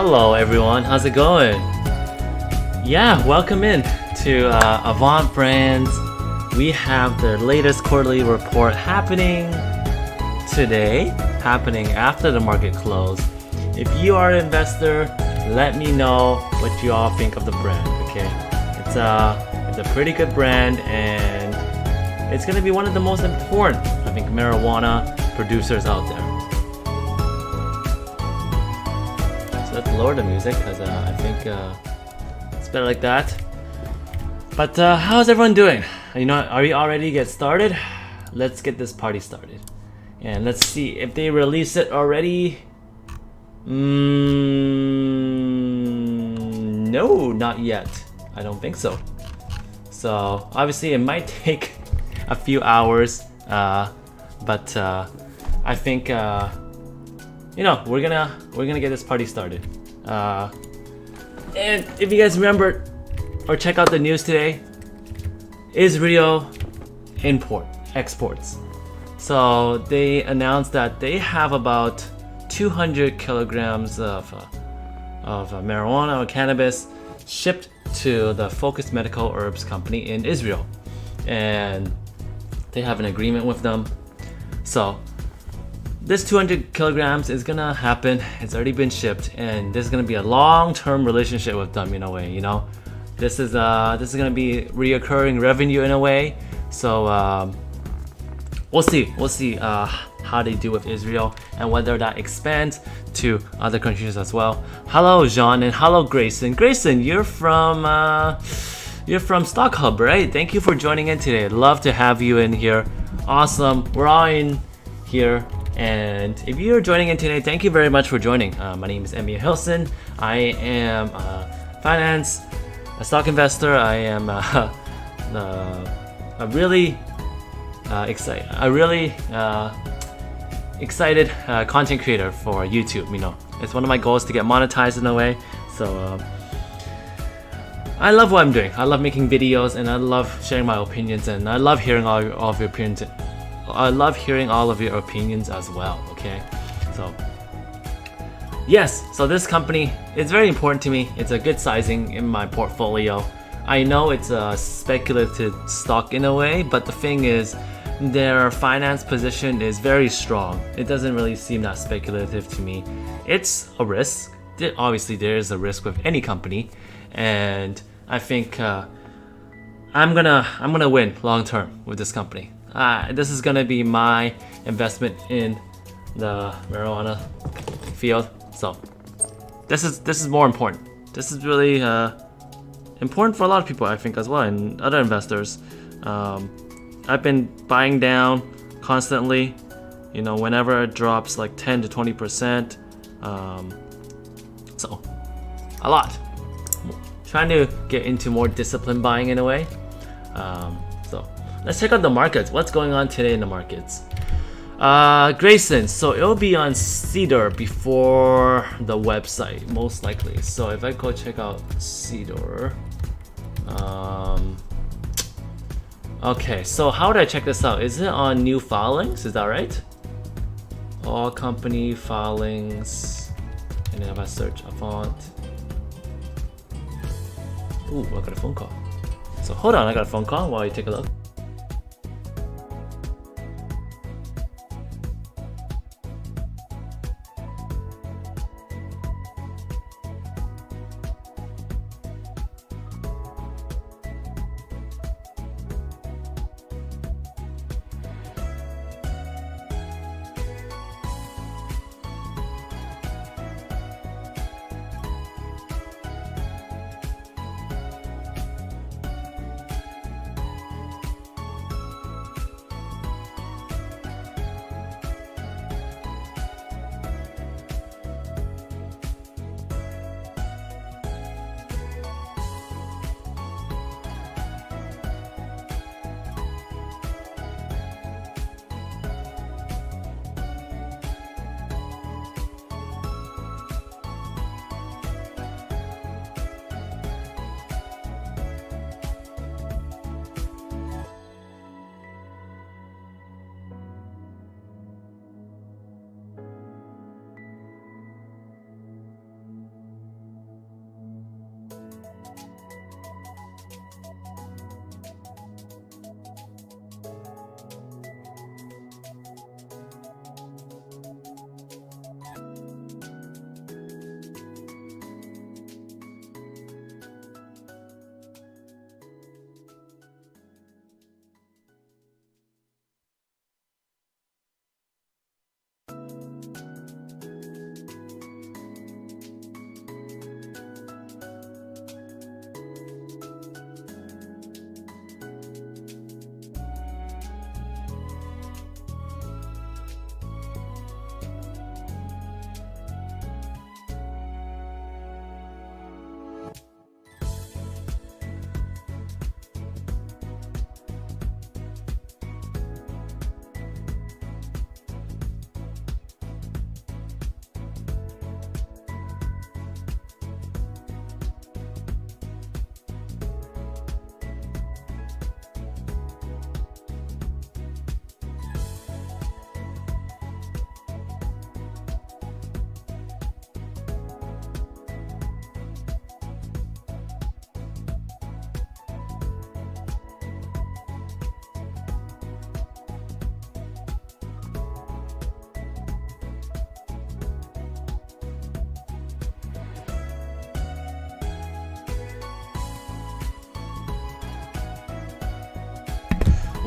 Hello everyone, how's it going? Yeah, welcome in to Avant Brands. We have the latest quarterly report happening today, happening after the market close. If you are an investor, let me know what you all think of the brand, okay? It's a pretty good brand and it's gonna be one of the most important, I think, marijuana producers out there. So let's lower the music because I think it's better like that. But how's everyone doing? You know, are we all ready to get started? Let's get this party started. And let's see if they release it already. No, not yet. I don't think so. So obviously it might take a few hours, but I think you know we're gonna get this party started. And if you guys remember or check out the news today, Israel exports. So they announced that they have about 200 kilograms of marijuana or cannabis shipped to the Focus Medical Herbs Company in Israel, and they have an agreement with them. So this 200 kilograms is gonna happen. It's already been shipped, and this is gonna be a long-term relationship with them in a way. You know, this is gonna be reoccurring revenue in a way. So we'll see how they do with Israel and whether that expands to other countries as well. Hello, Jean, and hello, Grayson. Grayson, you're from Stock Hub, right? Thank you for joining in today. I'd love to have you in here. Awesome. We're all in here. And if you're joining in today, thank you very much for joining. My name is Emil Hilson. I am a stock investor. I am a really excited content creator for YouTube. You know, it's one of my goals to get monetized in a way. So I love what I'm doing. I love making videos, and I love sharing my opinions, and I love hearing all of your opinions. I love hearing all of your opinions as well. Okay, so yes, so this company is very important to me. It's a good sizing in my portfolio. I know it's a speculative stock in a way, but the thing is, their finance position is very strong. It doesn't really seem that speculative to me. It's a risk. Obviously, there is a risk with any company, and I think I'm gonna win long term with this company. This is gonna be my investment in the marijuana field. So this is more important. This is really important for a lot of people, I think, as well, and other investors. I've been buying down constantly, you know, whenever it drops like 10 to 20%. So a lot. Trying to get into more disciplined buying in a way. So let's check out the markets. What's going on today in the markets? Grayson, so it'll be on Cedar before the website, most likely. So if I go check out Cedar, okay, so how would I check this out? Is it on new filings? Is that right? All company filings. And then if I search Avant. Ooh, I got a phone call. So hold on, I got a phone call while you take a look.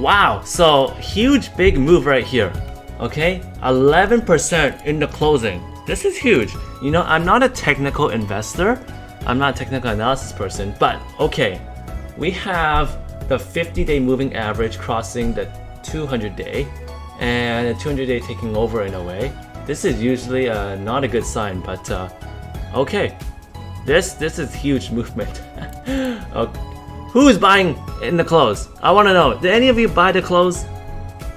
Wow, so huge big move right here. Okay, 11% in the closing. This is huge. You know, I'm not a technical investor. I'm not a technical analysis person, but okay. We have the 50-day moving average crossing the 200-day and the 200-day taking over in a way. This is usually not a good sign, but okay. This is huge movement. Okay. Who's buying in the close? I want to know. Did any of you buy the close?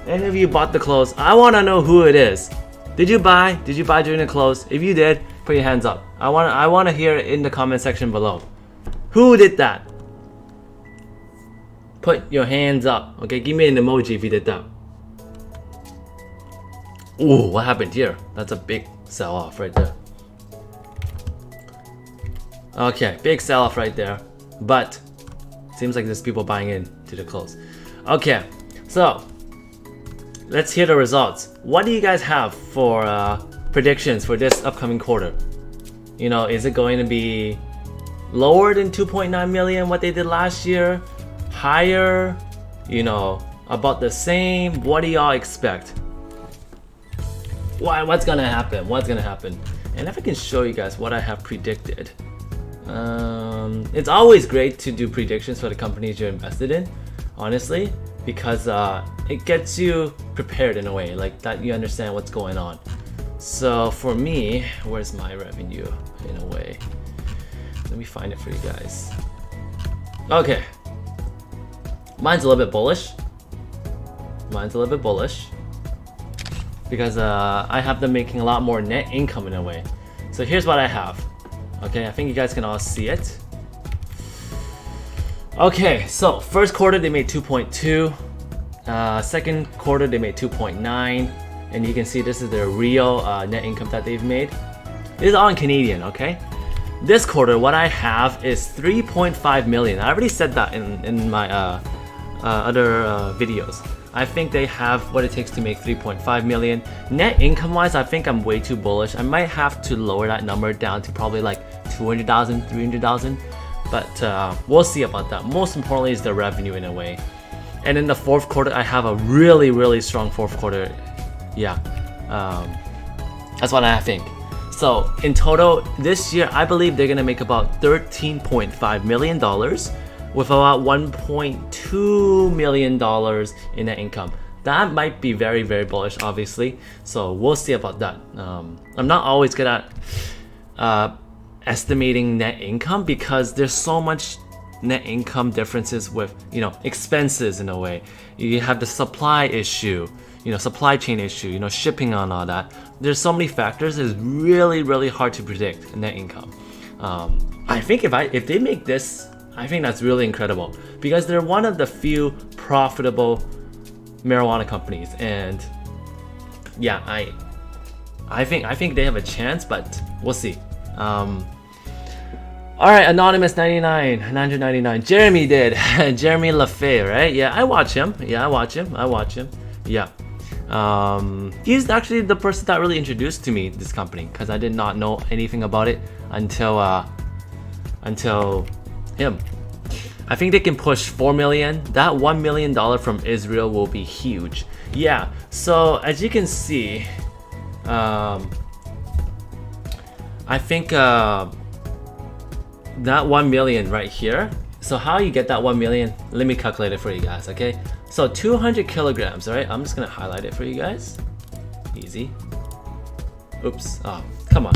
Any of you bought the close? I want to know who it is. Did you buy? Did you buy during the close? If you did, put your hands up. I want to hear it in the comment section below. Who did that? Put your hands up. Okay, give me an emoji if you did that. Ooh, what happened here? That's a big sell-off right there. Okay, big sell-off right there. But seems like there's people buying in to the close. Okay, so let's hear the results. What do you guys have for predictions for this upcoming quarter? You know, is it going to be lower than 2.9 million, what they did last year? Higher? You know, about the same? What do y'all expect? What's gonna happen? What's gonna happen? And if I can show you guys what I have predicted. It's always great to do predictions for the companies you're invested in, honestly, because it gets you prepared in a way, like that you understand what's going on. So for me, where's my revenue in a way? Let me find it for you guys. Okay. Mine's a little bit bullish. Because I have them making a lot more net income in a way. So here's what I have. Okay, I think you guys can all see it. Okay, so first quarter they made 2.2. Second quarter they made 2.9. And you can see this is their real net income that they've made. This is all in Canadian, okay? This quarter, what I have is 3.5 million. I already said that in my other videos. I think they have what it takes to make 3.5 million. Net income wise, I think I'm way too bullish. I might have to lower that number down to probably like 200,000, 300,000. But we'll see about that. Most importantly is the revenue in a way. And in the fourth quarter, I have a really, really strong fourth quarter. Yeah, that's what I think. So in total, this year, I believe they're gonna make about $13.5 million with about $1.2 million in net income. That might be very, very bullish, obviously. So we'll see about that. I'm not always good at estimating net income because there's so much net income differences with, you know, expenses in a way. You have the supply issue, you know, supply chain issue, you know, shipping on all that. There's so many factors. It's really, really hard to predict net income. I think if they make this, I think that's really incredible because they're one of the few profitable marijuana companies, and yeah, I think they have a chance, but we'll see. All right, Anonymous 999, Jeremy did. Jeremy LaFay, right? Yeah, I watch him. Yeah. He's actually the person that really introduced to me this company because I did not know anything about it until him. I think they can push 4 million. That $1 million from Israel will be huge. Yeah, so as you can see, I think that 1 million right here. So how you get that 1 million? Let me calculate it for you guys, okay? So 200 kilograms, all right? I'm just gonna highlight it for you guys. Easy. Oops, oh, come on.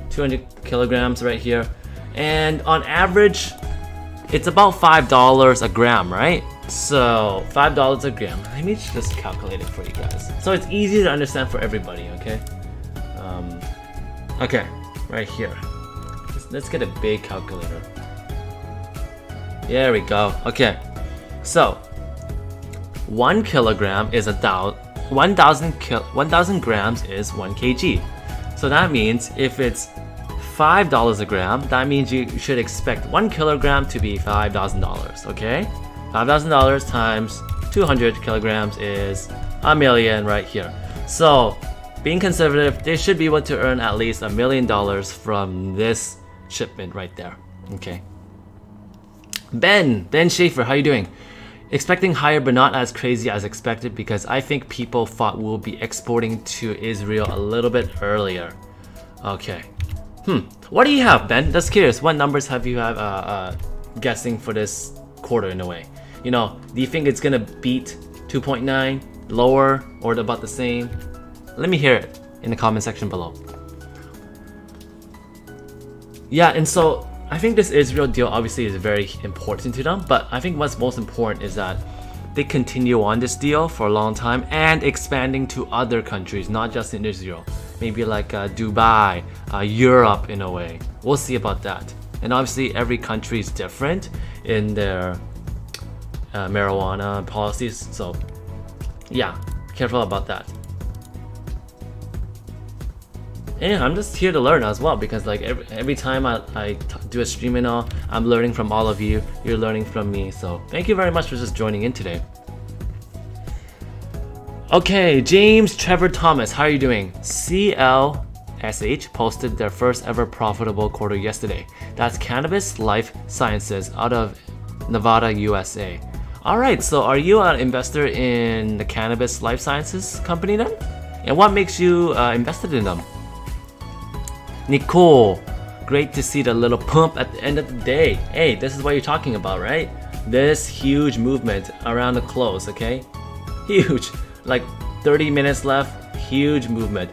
200 kilograms right here. And on average, it's about $5 a gram, right? So $5 a gram. Let me just calculate it for you guys. So it's easy to understand for everybody, okay? Okay, right here. Let's get a big calculator. There we go. Okay, so 1 kilogram is 1,000 grams is 1 kg. So that means if it's $5 a gram, that means you should expect 1 kilogram to be $5,000. Okay, $5,000 times 200 kilograms is $1 million right here. So being conservative, they should be able to earn at least $1 million from this shipment right there. Okay. Ben Schaefer, how you doing? Expecting higher, but not as crazy as expected because I think people thought we'll be exporting to Israel a little bit earlier. Okay. What do you have, Ben? Just curious. What numbers have you guessing for this quarter in a way? You know, do you think it's gonna beat 2.9, lower, or about the same? Let me hear it in the comment section below. Yeah, and so I think this Israel deal obviously is very important to them, but I think what's most important is that they continue on this deal for a long time and expanding to other countries, not just in Israel. Maybe like Dubai, Europe in a way. We'll see about that. And obviously every country is different in their marijuana policies, so yeah, careful about that. And I'm just here to learn as well because like every time I do a stream and all, I'm learning from all of you. You're learning from me. So thank you very much for just joining in today. Okay, James Trevor Thomas, how are you doing? CLSH posted their first ever profitable quarter yesterday. That's Cannabis Life Sciences out of Nevada, USA. Alright, so are you an investor in the Cannabis Life Sciences company then? And what makes you invested in them? Nicole, great to see the little pump at the end of the day. Hey, this is what you're talking about, right? This huge movement around the close, okay? Huge, like 30 minutes left, huge movement.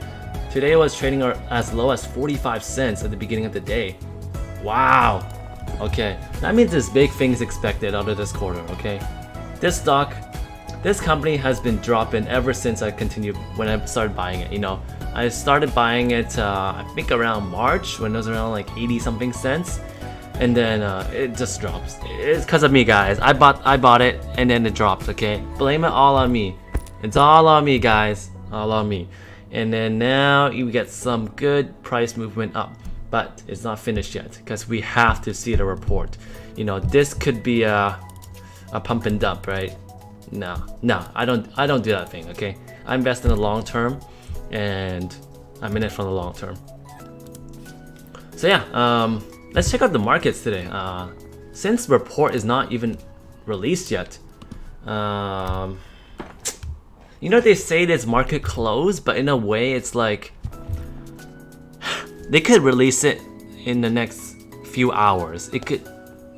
Today was trading as low as 45 cents at the beginning of the day. Wow. Okay, that means there's big things expected out of this quarter, okay? This stock, this company has been dropping ever since when I started buying it, you know. I started buying it, I think around March when it was around like 80 something cents, and then it just drops. It's because of me, guys. I bought it and then it dropped. Okay, blame it all on me. It's all on me, guys. All on me. And then now you get some good price movement up, but it's not finished yet because we have to see the report. You know, this could be a pump and dump, right? No, I don't do that thing. Okay, I invest in the long term. And I'm in it for the long term. So yeah, let's check out the markets today. Since report is not even released yet, you know, they say this market closed, but in a way it's like they could release it in the next few hours. It could,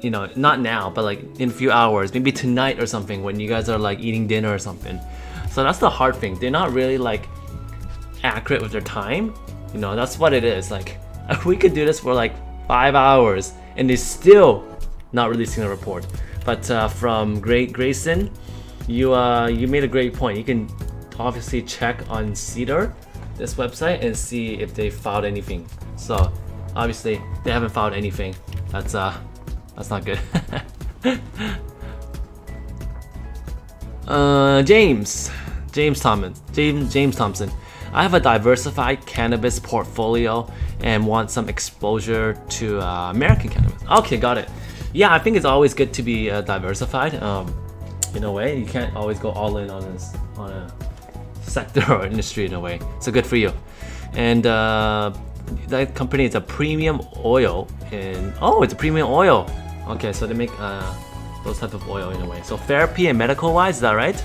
you know, not now, but like in a few hours, maybe tonight or something when you guys are like eating dinner or something. So that's the hard thing. They're not really like accurate with their time, you know. That's what it is. Like we could do this for like 5 hours and they're still not releasing a report. But from Grayson, you made a great point. You can obviously check on Cedar, this website, and see if they filed anything. So obviously they haven't filed anything. That's not good. James Thompson. I have a diversified cannabis portfolio and want some exposure to American cannabis. Okay, got it. Yeah, I think it's always good to be diversified. In a way, you can't always go all in on a sector or industry in a way. So good for you. And that company is a premium oil, and it's a premium oil. Okay, so they make those type of oil in a way. So therapy and medical wise, is that right?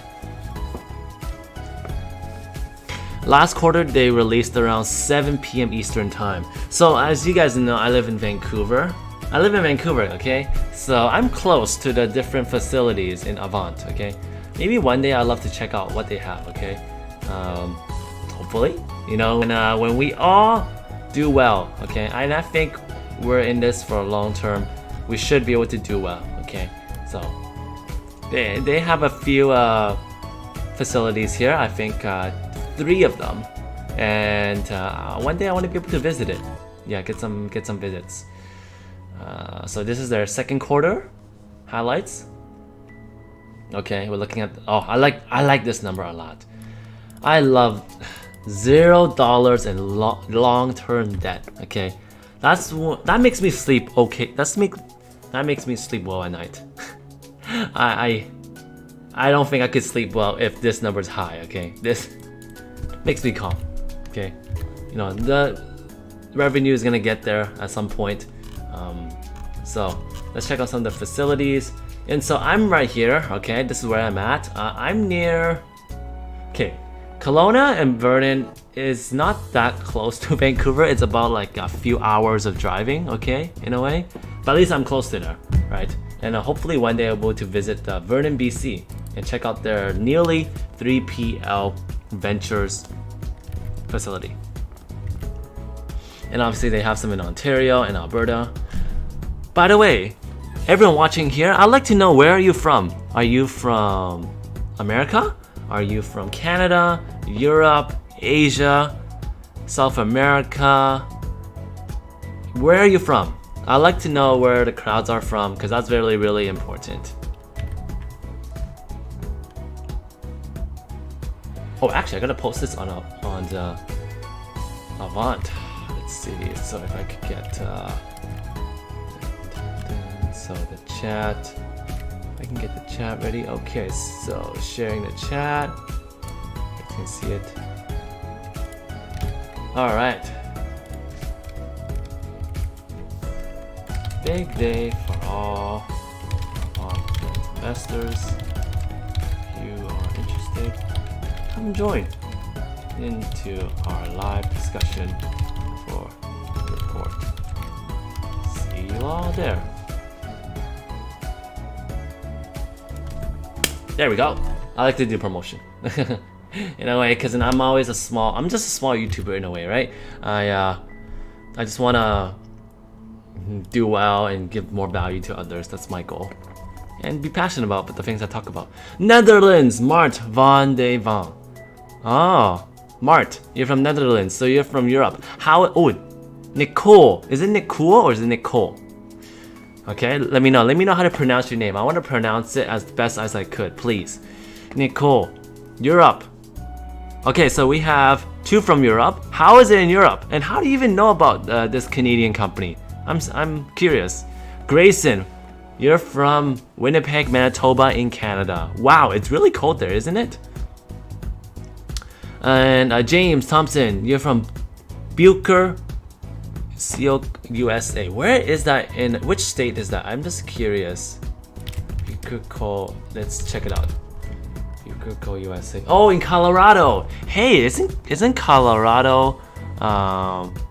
Last quarter, they released around 7 p.m. Eastern time. So as you guys know, I live in Vancouver. Okay? So I'm close to the different facilities in Avant, okay? Maybe one day I'd love to check out what they have, okay? Hopefully, you know, when we all do well, okay? And I think we're in this for a long term. We should be able to do well, okay? So they have a few facilities here. I think 3 of them, and one day I want to be able to visit it. Yeah, get some visits. So this is their second quarter highlights. Okay, we're looking at. I like this number a lot. I love $0 in long-term debt. Okay, that makes me sleep okay. That makes me sleep well at night. I don't think I could sleep well if this number's high. Okay, this makes me calm. Okay, you know, the revenue is gonna get there at some point. So let's check out some of the facilities. And so I'm right here, okay? This is where I'm at. I'm near... Okay, Kelowna and Vernon is not that close to Vancouver. It's about like a few hours of driving, okay, in a way. But at least I'm close to there, right? And hopefully one day I'll be able to visit Vernon, BC and check out their nearly 3PL Ventures facility. And obviously they have some in Ontario and Alberta. By the way, everyone watching here, I'd like to know, where are you from? Are you from America? Are you from Canada, Europe, Asia, South America? Where are you from? I'd like to know where the crowds are from, because that's really, really important. Oh, actually, I gotta post this on the Avant. Let's see. So if I could get so the chat. I can get the chat ready. Okay, so sharing the chat. You can see it. All right. Big day for all investors. If you are interested, come join into our live discussion for the report. See you all there. There we go. I like to do promotion in a way, because I'm just a small YouTuber in a way, right? I just wanna do well and give more value to others. That's my goal, and be passionate about the things I talk about. Netherlands, Mart van de Van. Oh, Mart, you're from Netherlands, so you're from Europe. How? Oh, Nicole. Is it Nicole or is it Nicole? Okay, let me know. Let me know how to pronounce your name. I want to pronounce it as best as I could, please. Nicole, Europe. Okay, so we have 2 from Europe. How is it in Europe? And how do you even know about this Canadian company? I'm curious. Grayson, you're from Winnipeg, Manitoba in Canada. Wow, it's really cold there, isn't it? And James Thompson, you're from Bucher, USA. Where is that in which state is that? I'm just curious. Bucher, let's check it out. Bucher, USA. Oh, in Colorado. Hey, isn't Colorado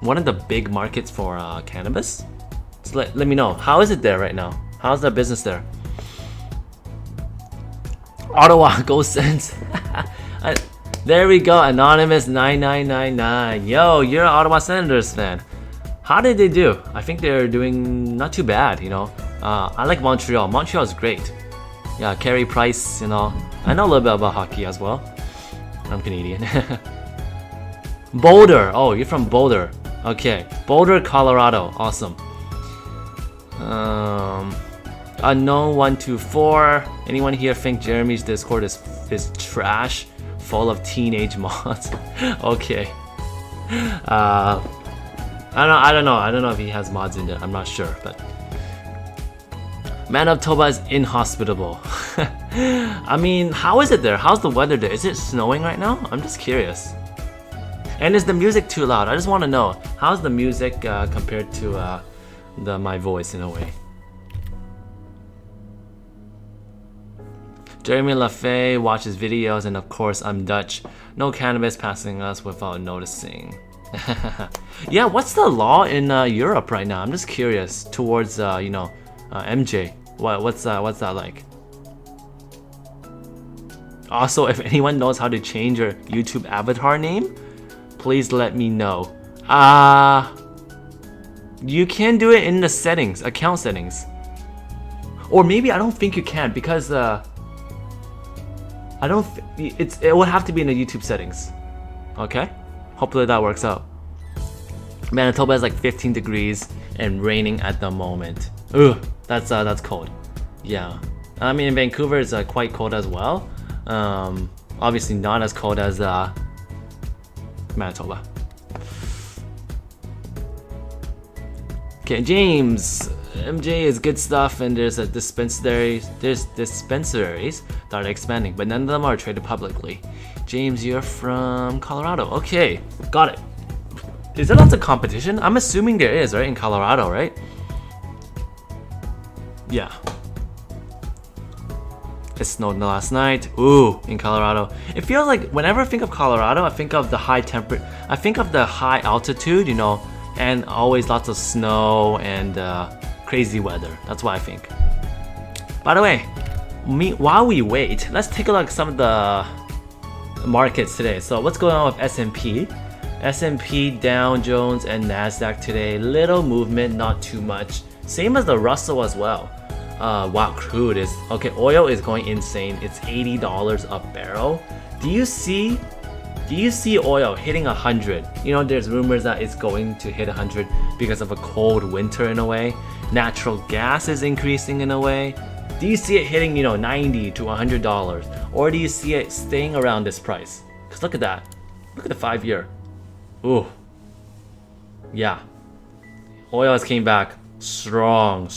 one of the big markets for cannabis? So let me know. How is it there right now? How's the business there? Ottawa, go Sens. There we go, Anonymous 9999. Yo, you're an Ottawa Senators fan. How did they do? I think they're doing not too bad, you know. I like Montreal. Montreal is great. Yeah, Carey Price, you know. I know a little bit about hockey as well. I'm Canadian. Boulder. Oh, you're from Boulder. Okay, Boulder, Colorado. Awesome. Unknown 124. Anyone here think Jeremy's Discord is trash, full of teenage mods? Okay. I don't know if he has mods in there. I'm not sure, but Manitoba is inhospitable. I mean, how is it there? How's the weather there? Is it snowing right now? I'm just curious. And is the music too loud? I just want to know, how's the music compared to my voice in a way? Jeremy LaFay watches videos, and of course I'm Dutch. No cannabis passing us without noticing. Yeah, what's the law in Europe right now? I'm just curious towards MJ. What's that like? Also, if anyone knows how to change your YouTube avatar name, please let me know. You can do it in the settings, account settings. Or maybe I don't think you can, because it would have to be in the YouTube settings. Okay? Hopefully that works out. Manitoba is like 15 degrees and raining at the moment. Ugh, that's cold. Yeah. I mean, in Vancouver it's quite cold as well. Obviously not as cold as Manitoba. Okay, James. MJ is good stuff, and there's dispensaries that are expanding, but none of them are traded publicly. James, you're from Colorado. Okay, got it. Is there lots of competition? I'm assuming there is, right? In Colorado, right? Yeah. It snowed last night. Ooh, in Colorado. It feels like whenever I think of Colorado, I think of the high temperature. I think of the high altitude, you know, and always lots of snow and crazy weather. That's what I think. By the way, while we wait, let's take a look at some of the markets today. So what's going on with S&P? S&P, Dow Jones, and NASDAQ today. Little movement, not too much. Same as the Russell as well. Wow, crude is okay. Oil is going insane. It's $80 a barrel. Do you see oil hitting 100? You know, there's rumors that it's going to hit 100 because of a cold winter in a way. Natural gas is increasing in a way. Do you see it hitting, you know, $90 to $100, or do you see it staying around this price? Because look at that. Look at the 5-year. Ooh. Yeah. Oil has came back strong.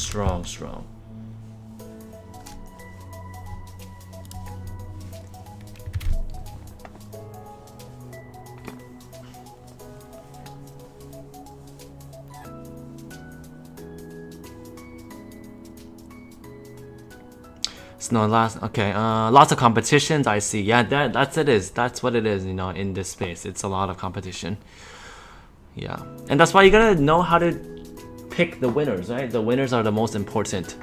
No, okay. Lots of competitions. I see. Yeah, that's what it is. You know, in this space, it's a lot of competition. Yeah, and that's why you gotta know how to pick the winners, right? The winners are the most important.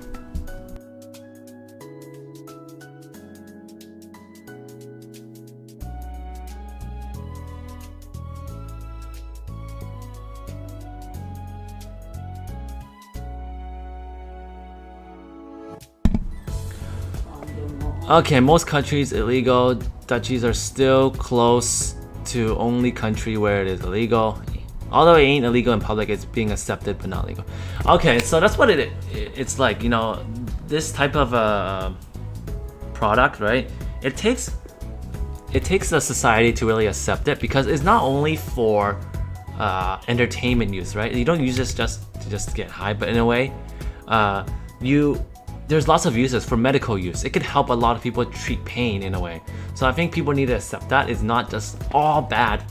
Okay, most countries illegal. Dutchies are still close to only country where it is illegal. Although it ain't illegal in public, it's being accepted but not legal. Okay, so that's what it's like, you know, this type of product, right? It takes a society to really accept it, because it's not only for entertainment use, right? You don't use this just to get high, but in a way, there's lots of uses for medical use. It could help a lot of people treat pain in a way. So I think people need to accept that it's not just all bad.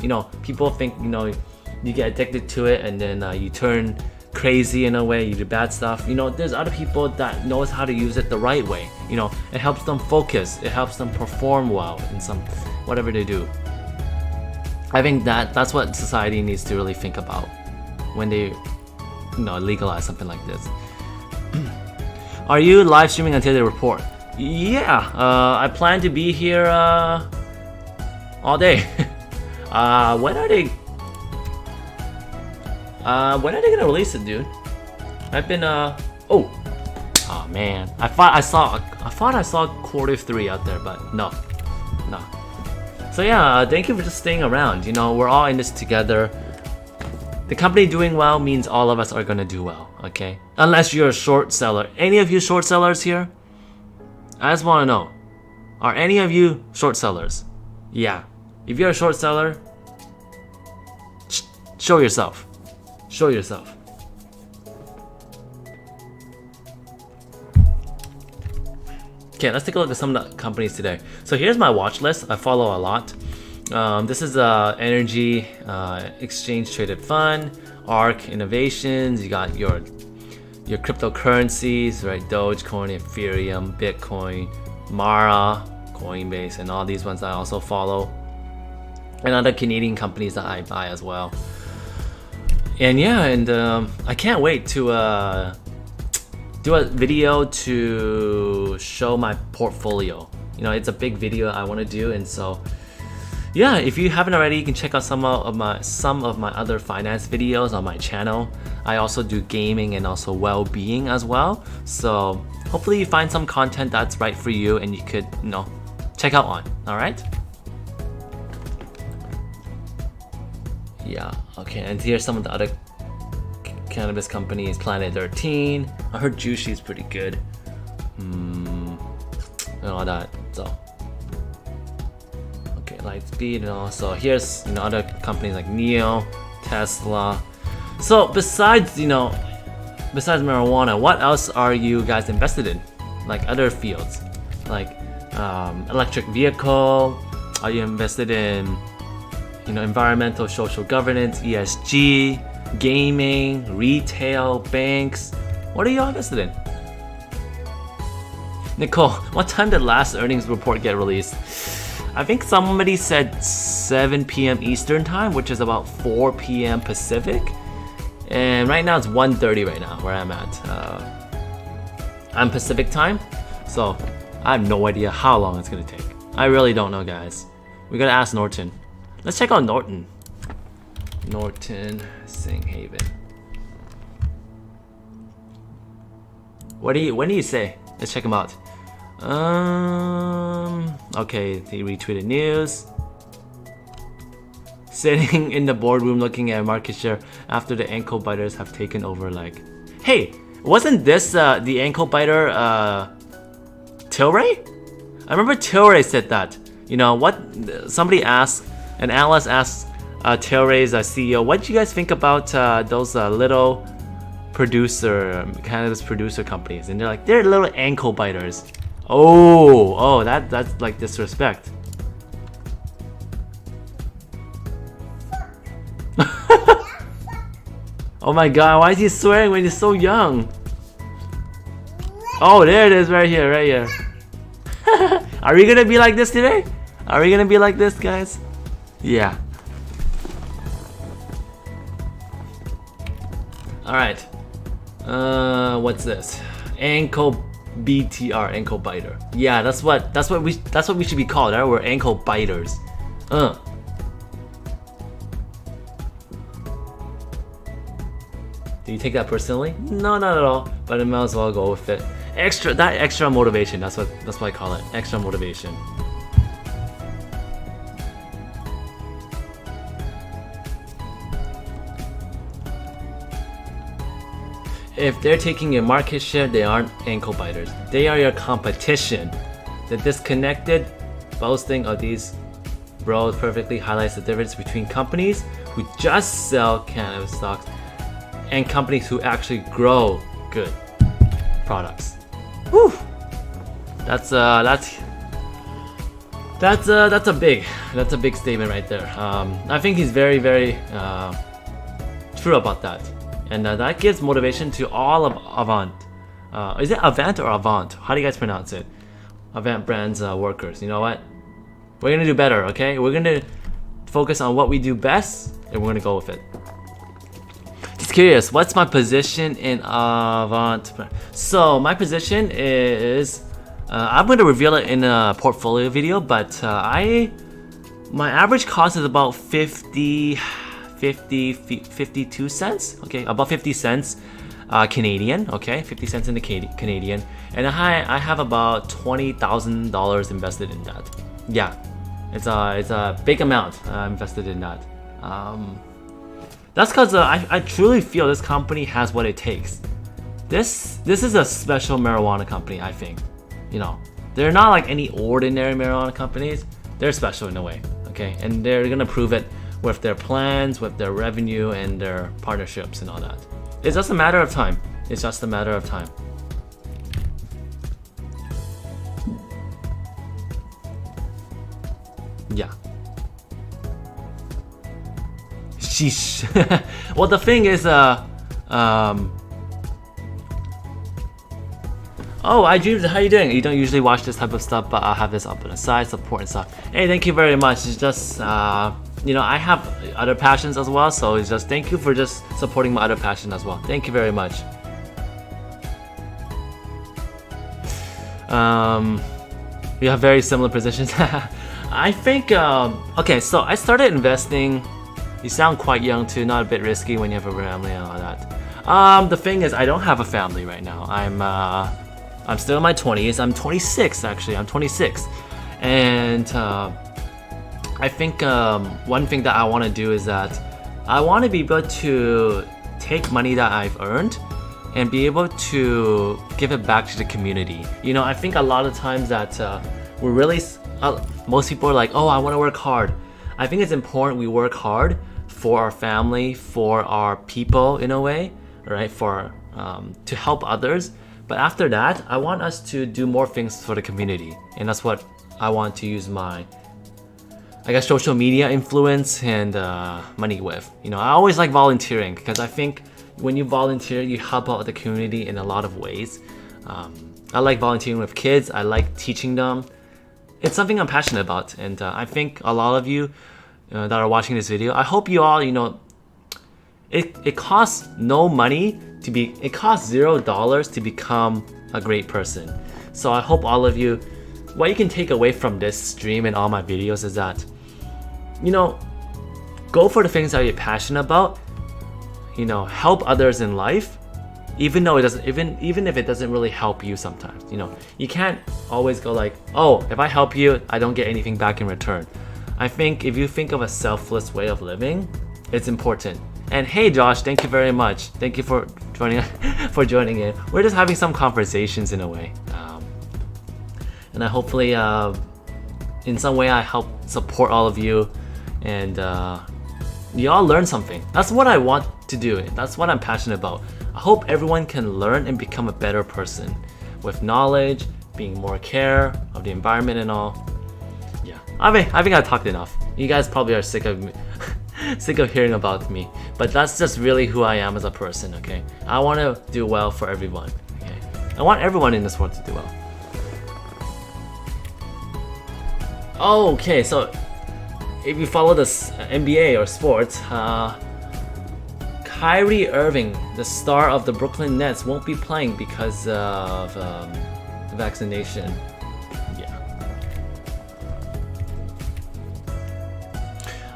You know, people think, you know, you get addicted to it and then you turn crazy in a way, you do bad stuff. You know, there's other people that knows how to use it the right way. You know, it helps them focus, it helps them perform well in some whatever they do. I think that's what society needs to really think about when they, you know, legalize something like this. Are you live streaming until they report? Yeah, I plan to be here all day. When are they gonna release it, dude? I've been oh man, I thought I saw Q3 out there, but no. So yeah, thank you for just staying around. You know, we're all in this together. The company doing well means all of us are gonna do well, okay? Unless you're a short seller. Any of you short sellers here? I just wanna know. Are any of you short sellers? Yeah. If you're a short seller, show yourself. Show yourself. Okay, let's take a look at some of the companies today. So here's my watch list. I follow a lot. This is energy exchange traded fund, ARK Innovations. You got your cryptocurrencies, right? Dogecoin, Ethereum, Bitcoin, Mara, Coinbase, and all these ones I also follow, and other Canadian companies that I buy as well. And yeah, and I can't wait to do a video to show my portfolio. You know, it's a big video I want to do, and so yeah, if you haven't already, you can check out some of my other finance videos on my channel. I also do gaming and also well-being as well. So hopefully you find some content that's right for you and you could, you know, check out on. All right. Yeah. Okay. And here's some of the other cannabis companies. Planet 13. I heard Juicy is pretty good. And all that. So. Lightspeed and also here's, you know, other companies like Neo, Tesla. So besides marijuana, what else are you guys invested in? Like other fields, like electric vehicle. Are you invested in, you know, environmental social governance, ESG, gaming, retail, banks? What are you all invested in? Nicole, what time did last earnings report get released? I think somebody said 7 p.m. Eastern time, which is about 4 p.m. Pacific. And right now it's 1:30 right now where I'm at. I'm Pacific time, so I have no idea how long it's gonna take. I really don't know, guys. We gotta ask Norton. Let's check out Norton. Norton Singhaven. What do you say? Let's check him out. Okay, he retweeted news. Sitting in the boardroom looking at market share after the ankle biters have taken over. Like, hey, wasn't this the ankle biter Tilray? I remember Tilray said that. You know what? Somebody asked, an analyst asked Tilray's CEO, what do you guys think about those little cannabis producer companies? And they're like, they're little ankle biters. Oh, that's like disrespect. Oh my god, why is he swearing when he's so young? Oh, there it is, right here. Are we gonna be like this today? Are we gonna be like this, guys? Yeah. Alright. What's this? Ankle BTR, ankle biter. Yeah, that's what we should be called, right? We're ankle biters. Do you take that personally? No, not at all. But I might as well go with it. Extra motivation. That's what I call it. Extra motivation. If they're taking your market share, they aren't ankle biters. They are your competition. The disconnected boasting of these bros perfectly highlights the difference between companies who just sell cannabis stocks and companies who actually grow good products. Whew. That's a big statement right there. I think he's very true about that, and that gives motivation to all of Avant. Is it Avant or Avant? How do you guys pronounce it? Avant Brands workers. You know what? We're gonna do better. Okay, we're gonna focus on what we do best, and we're gonna go with it. Just curious, what's my position in Avant? So my position is, I'm going to reveal it in a portfolio video, but my average cost is about 52 cents. Okay, about 50 cents Canadian. Okay, 50 cents in the Canadian, and I have about $20,000 invested in that. Yeah, it's a big amount invested in that. That's because I truly feel this company has what it takes. This is a special marijuana company, I think. You know, they're not like any ordinary marijuana companies. They're special in a way, okay? And they're gonna prove it with their plans, with their revenue, and their partnerships and all that. It's just a matter of time. It's just a matter of time. Yeah. Sheesh. Well, the thing is, oh, I dreamed. How you doing? You don't usually watch this type of stuff, but I'll have this up on the side, support and stuff. Hey, thank you very much. It's just, you know, I have other passions as well, so it's just thank you for just supporting my other passion as well. Thank you very much. We have very similar positions. I think, okay, so I started investing. You sound quite young too, not a bit risky when you have a family and all that. The thing is, I don't have a family right now. I'm still in my 20s. I'm 26 actually. I'm 26, and I think one thing that I want to do is that I want to be able to take money that I've earned and be able to give it back to the community. You know, I think a lot of times that we're really most people are like, oh, I want to work hard. I think it's important we work hard for our family, for our people in a way, right? For to help others. But after that, I want us to do more things for the community, and that's what I want to use my, I guess, social media influence and money with. You know, I always like volunteering because I think when you volunteer, you help out the community in a lot of ways. I like volunteering with kids. I like teaching them. It's something I'm passionate about, and I think a lot of you that are watching this video, I hope you all, it costs no money to be, it costs $0 to become a great person. So I hope all of you, what you can take away from this stream and all my videos is that, go for the things that you're passionate about, help others in life, even though it doesn't, even if it doesn't really help you sometimes. You can't always go like, oh, if I help you, I don't get anything back in return. I think if you think of a selfless way of living, it's important. And hey Josh, thank you very much. Thank you for joining in. We're just having some conversations in a way. And I hopefully in some way I help support all of you, and you all learn something. That's what I want to do. That's what I'm passionate about. I hope everyone can learn and become a better person with knowledge, being more care of the environment and all. Yeah, I think I talked enough. You guys probably are sick of me, sick of hearing about me, but that's just really who I am as a person. Okay, I want to do well for everyone. Okay, I want everyone in this world to do well. Okay, so if you follow this NBA or sports, Kyrie Irving, the star of the Brooklyn Nets, won't be playing because of vaccination. Yeah.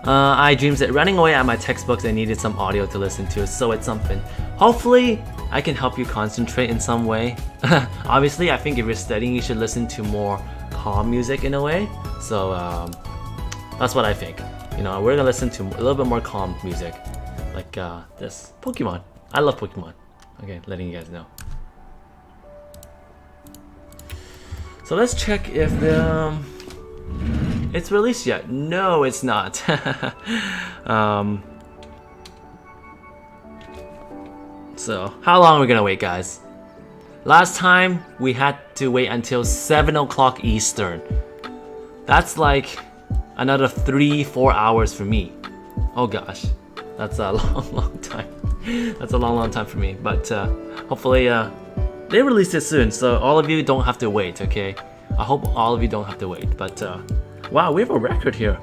I dreams that running away at my textbooks, I needed some audio to listen to, so it's something. Hopefully, I can help you concentrate in some way. Obviously, I think if you're studying, you should listen to more calm music in a way. So that's what I think. We're gonna listen to a little bit more calm music, like this Pokemon. I love Pokemon. Okay, letting you guys know. So let's check if it's released yet. No, it's not. So how long are we gonna wait, guys? Last time we had to wait until 7 o'clock Eastern. That's like another 3-4 hours for me. Oh gosh, that's a long time. That's a long time for me. But hopefully they release it soon, so all of you don't have to wait. Okay, I hope all of you don't have to wait. But wow, we have a record here.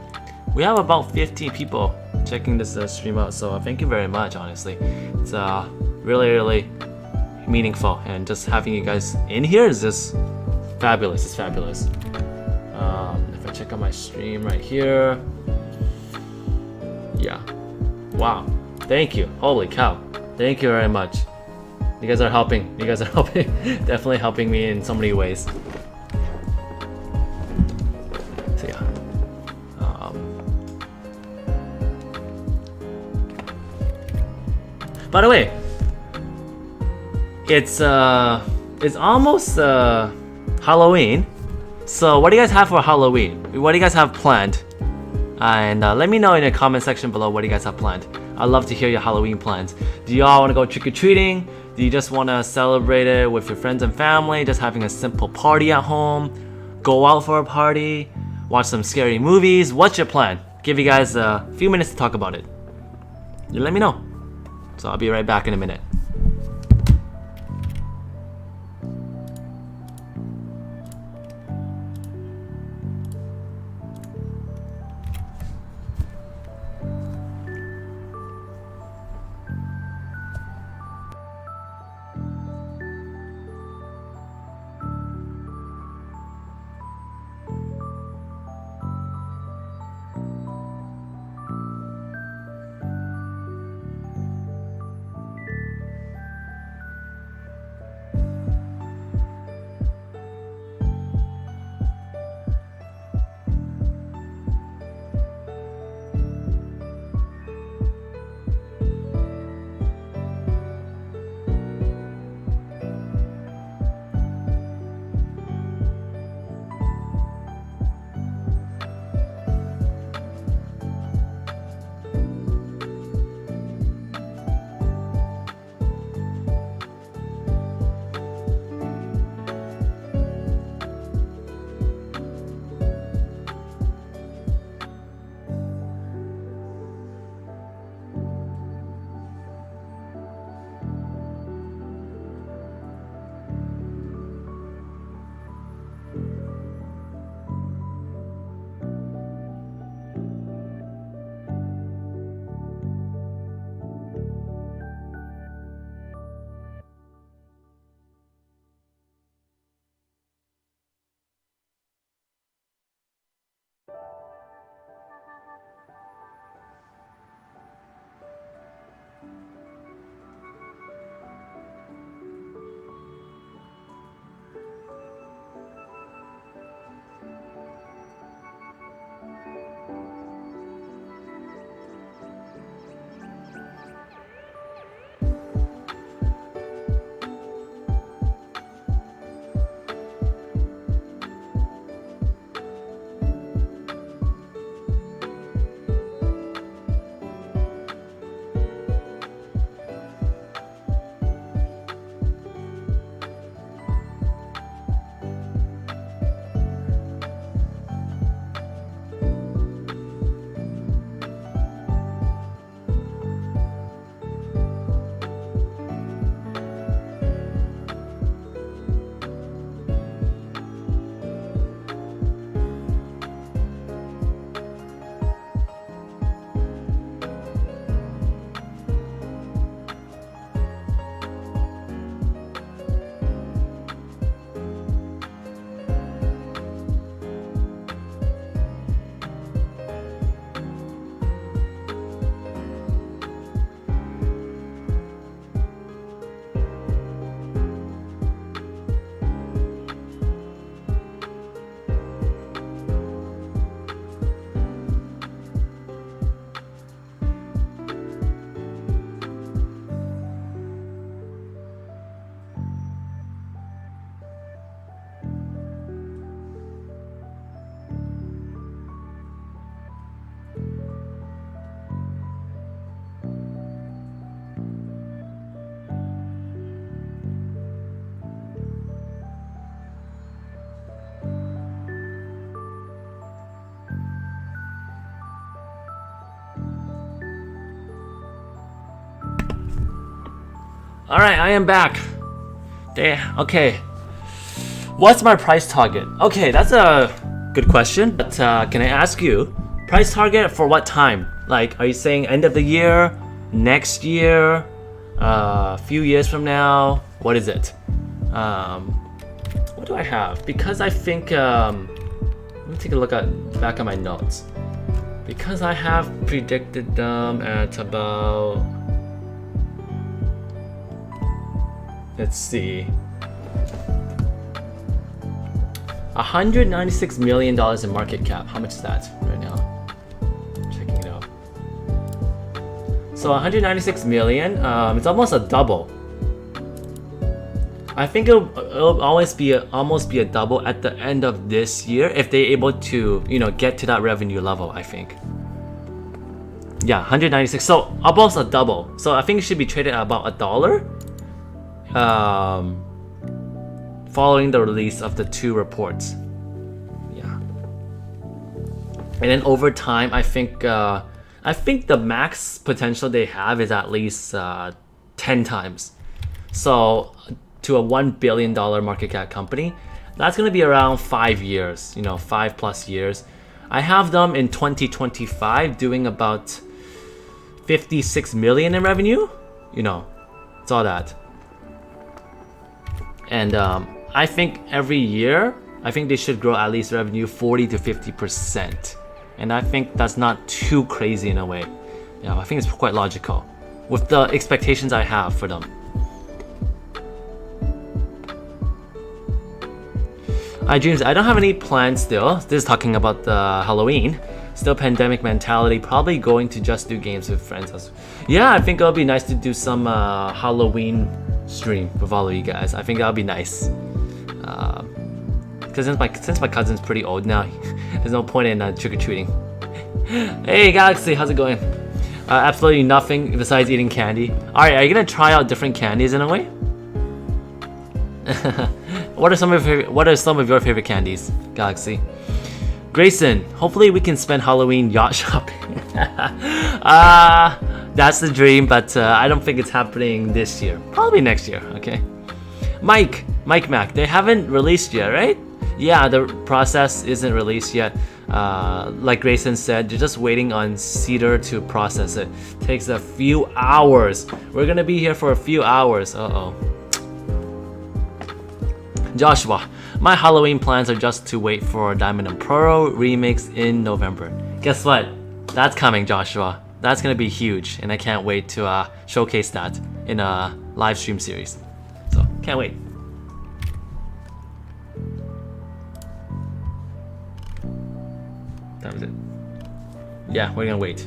We have about 50 people checking this stream out. So thank you very much. Honestly, it's really meaningful, and just having you guys in here is just fabulous. It's fabulous. If I check out my stream right here, yeah, wow, thank you, holy cow, thank you very much. You guys are helping. You guys are helping. Definitely helping me in so many ways. So yeah. By the way, it's almost Halloween. So what do you guys have for Halloween? What do you guys have planned? And let me know in the comment section below what you guys have planned. I'd love to hear your Halloween plans. Do y'all want to go trick-or-treating? Do you just want to celebrate it with your friends and family? Just having a simple party at home? Go out for a party? Watch some scary movies? What's your plan? Give you guys a few minutes to talk about it. You let me know. So I'll be right back in a minute. Alright, I am back. Okay. What's my price target? Okay, that's a good question. But can I ask you, price target for what time? Like, are you saying end of the year, next year, a few years from now? What is it? What do I have? Because I think, let me take a look at back at my notes. Because I have predicted them at about, let's see, $196 million in market cap. How much is that right now? Checking it out. So 196 million, it's almost a double. I think it'll almost be a double at the end of this year if they're able to, get to that revenue level, I think. Yeah, 196. So almost a double. So I think it should be traded at about $1. Following the release of the two reports. Yeah. And then over time, I think the max potential they have is at least 10 times. So to a $1 billion market cap company, that's going to be around 5 years, 5+ years. I have them in 2025 doing about 56 million in revenue. It's all that. And I think every year, I think they should grow at least revenue 40 to 50%. And I think that's not too crazy in a way. I think it's quite logical with the expectations I have for them. Dreams, I don't have any plans still. This is talking about the Halloween. Still pandemic mentality, probably going to just do games with friends. Yeah, I think it'll be nice to do some Halloween stream with all of you guys. I think that'll be nice. Because since my cousin's pretty old now, there's no point in trick-or-treating. Hey Galaxy, how's it going? Absolutely nothing besides eating candy. Alright, are you gonna try out different candies in a way? What are some of your favorite candies, Galaxy? Grayson, hopefully we can spend Halloween yacht shopping. That's the dream, but I don't think it's happening this year. Probably next year, okay? Mike Mac, they haven't released yet, right? Yeah, the process isn't released yet. Like Grayson said, they're just waiting on Cedar to process it. Takes a few hours. We're gonna be here for a few hours. Uh-oh. Joshua, my Halloween plans are just to wait for Diamond and Pearl remix in November. Guess what? That's coming, Joshua. That's gonna be huge, and I can't wait to showcase that in a live stream series. So, can't wait. That was it. Yeah, we're gonna wait.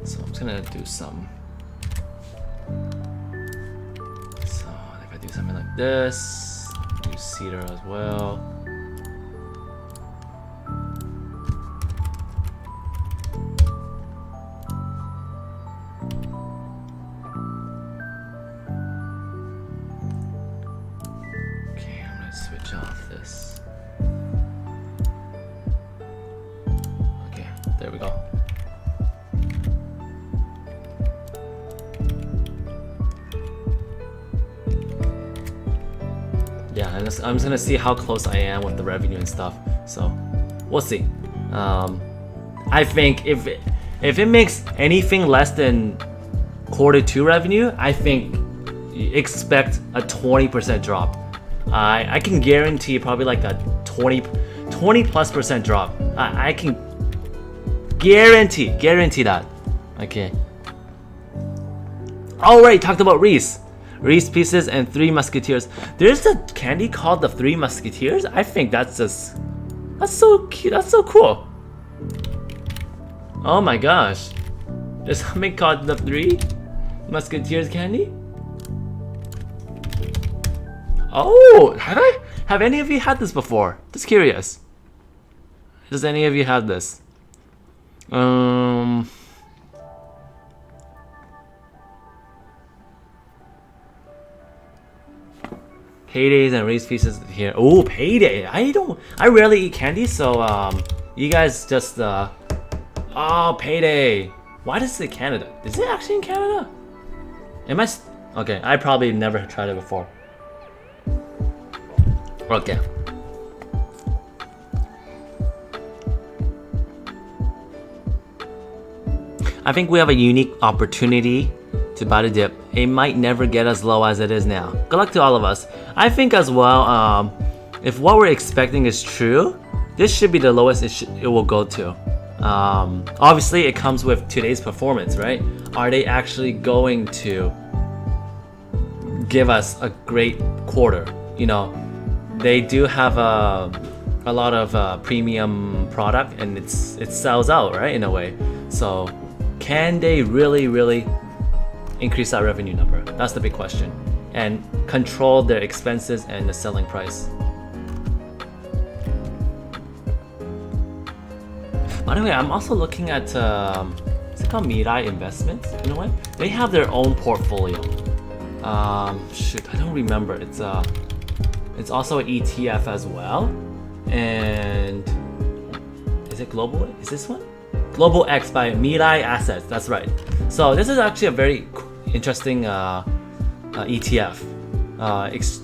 So I'm just gonna do some. So if I do something like this, do Cedar as well. Okay, I'm gonna switch off this. Okay, there we go. Yeah, I'm just gonna see how close I am with the revenue and stuff. So, we'll see. I think if it makes anything less than Q2 revenue, I think expect a 20% drop. I can guarantee probably like a 20+% drop. I can guarantee that. Okay. Alright, talked about Reese Pieces and Three Musketeers. There's a candy called the Three Musketeers. I think that's so cute. That's so cool. Oh my gosh. There's something called the Three Musketeers candy? Oh, have any of you had this before? Just curious. Does any of you have this? Paydays and Reese Pieces here. Oh, Payday. I rarely eat candy, so you guys just oh, Payday. Why does it say Canada? Is it actually in Canada? Am I? Okay, I probably never tried it before. Okay. I think we have a unique opportunity to buy the dip. It might never get as low as it is now. Good luck to all of us. I think as well, if what we're expecting is true, this should be the lowest it will go to. Obviously, it comes with today's performance, right? Are they actually going to give us a great quarter? You know, they do have a lot of premium product, and it sells out, right, in a way. So can they really increase that revenue number? That's the big question. And control their expenses and the selling price. By the way, I'm also looking at is it called Mirai Investments? In a way, they have their own portfolio. Shoot, I don't remember. It's also an ETF as well. And is it Global? Is this one? Global X by Mirai Assets. That's right. So this is actually a very interesting ETF,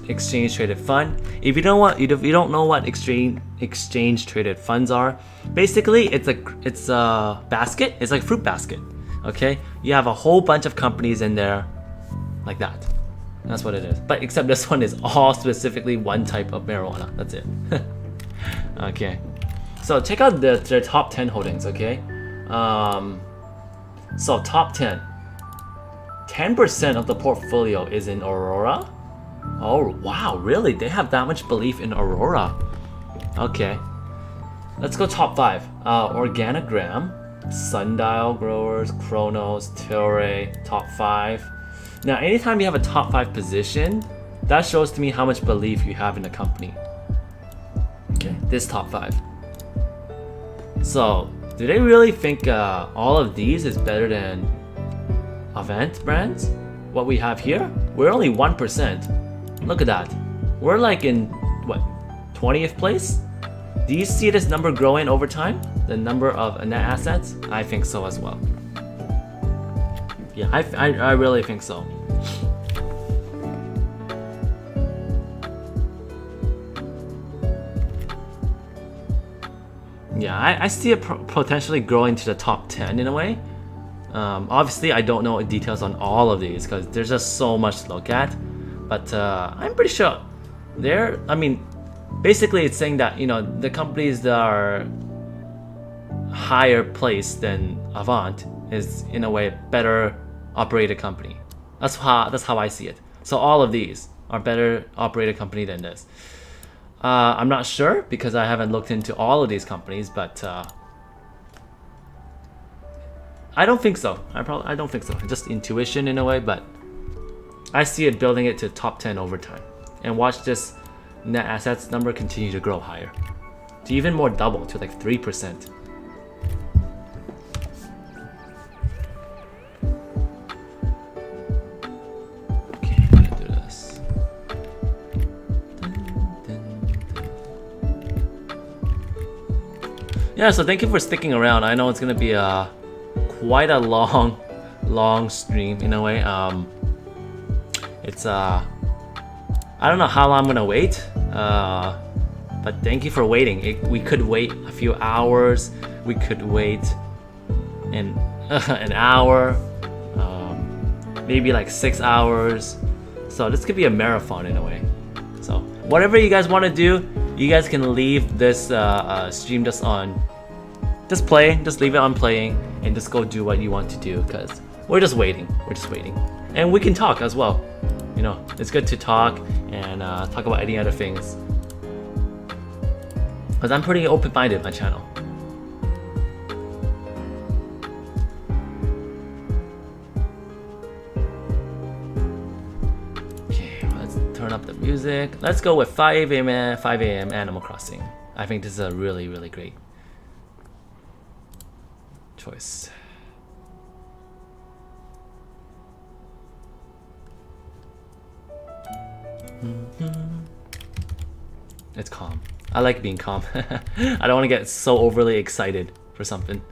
exchange traded fund. If you don't know what exchange traded funds are, basically it's a basket. It's like a fruit basket. Okay, you have a whole bunch of companies in there, like that. That's what it is. But except this one is all specifically one type of marijuana. That's it. Okay. So check out their top 10 holdings. Okay. So top 10. 10% of the portfolio is in Aurora. Oh wow, really? They have that much belief in Aurora. Okay. Let's go top 5. Organigram, Sundial Growers, Kronos, Tilray, top 5. Now, anytime you have a top 5 position, that shows to me how much belief you have in the company. Okay, this top 5. So, do they really think all of these is better than Avant brands? What we have here? We're only 1%. Look at that. We're like in, what, 20th place? Do you see this number growing over time? The number of net assets? I think so as well. Yeah, I really think so. Yeah, I see it potentially growing to the top 10 in a way. Obviously, I don't know details on all of these because there's just so much to look at. But I'm pretty sure basically it's saying that, you know, the companies that are higher placed than Avant is in a way a better operated company. That's how I see it. So all of these are better operated company than this. I'm not sure because I haven't looked into all of these companies, but I don't think so. I don't think so. Just intuition in a way, but I see it building it to top 10 over time. And watch this net assets number continue to grow higher. To even more double, to like 3%. Okay, I'm gonna do this. Yeah, so thank you for sticking around. I know it's gonna be quite a long stream in a way. It's I don't know how long I'm gonna wait, but thank you for waiting. We could wait a few hours. We could wait an hour, maybe like 6 hours. So this could be a marathon in a way. So whatever you guys want to do, you guys can leave this stream just on. Just play, just leave it on playing, and just go do what you want to do, because we're just waiting. We're just waiting. And we can talk as well. You know, it's good to talk and talk about any other things. Because I'm pretty open-minded, my channel. Okay, let's turn up the music. Let's go with 5 a.m. Animal Crossing. I think this is a really, really great choice. It's calm. I like being calm. I don't want to get so overly excited for something.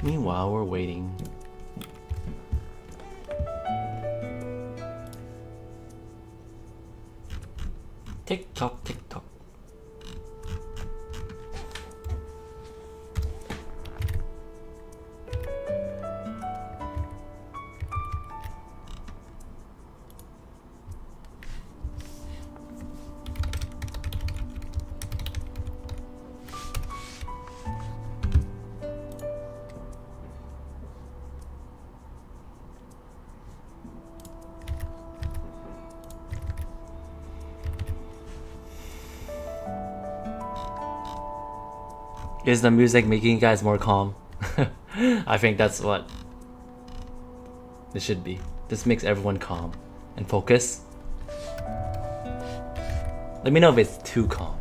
Meanwhile, we're waiting. Tick tock, tick tock. Is the music making you guys more calm? I think that's what it should be. This makes everyone calm and focus. Let me know if it's too calm.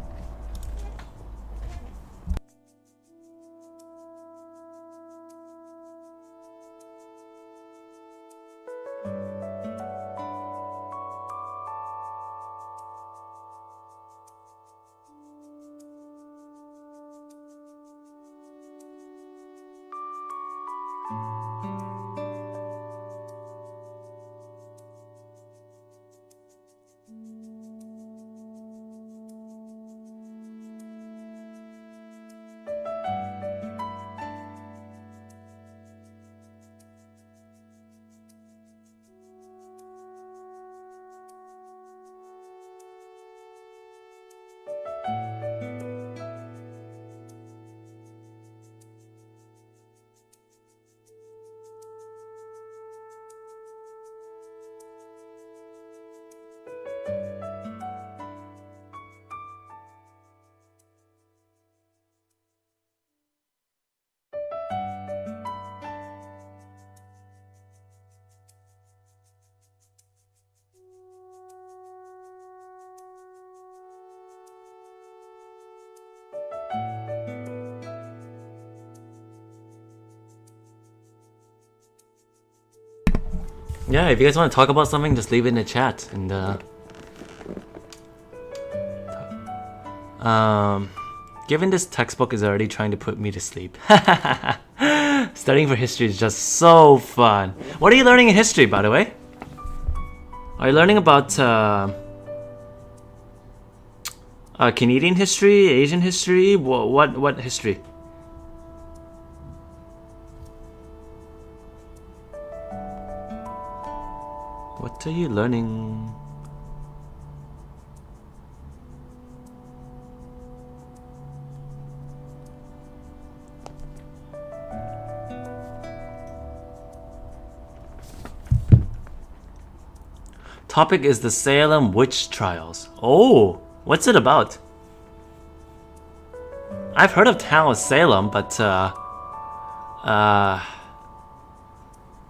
Yeah, if you guys want to talk about something, just leave it in the chat. And given this textbook is already trying to put me to sleep. Studying for history is just so fun. What are you learning in history, by the way? Are you learning about Canadian history, Asian history? What history? What are you learning? Topic is the Salem witch trials. Oh, what's it about? I've heard of town of Salem, but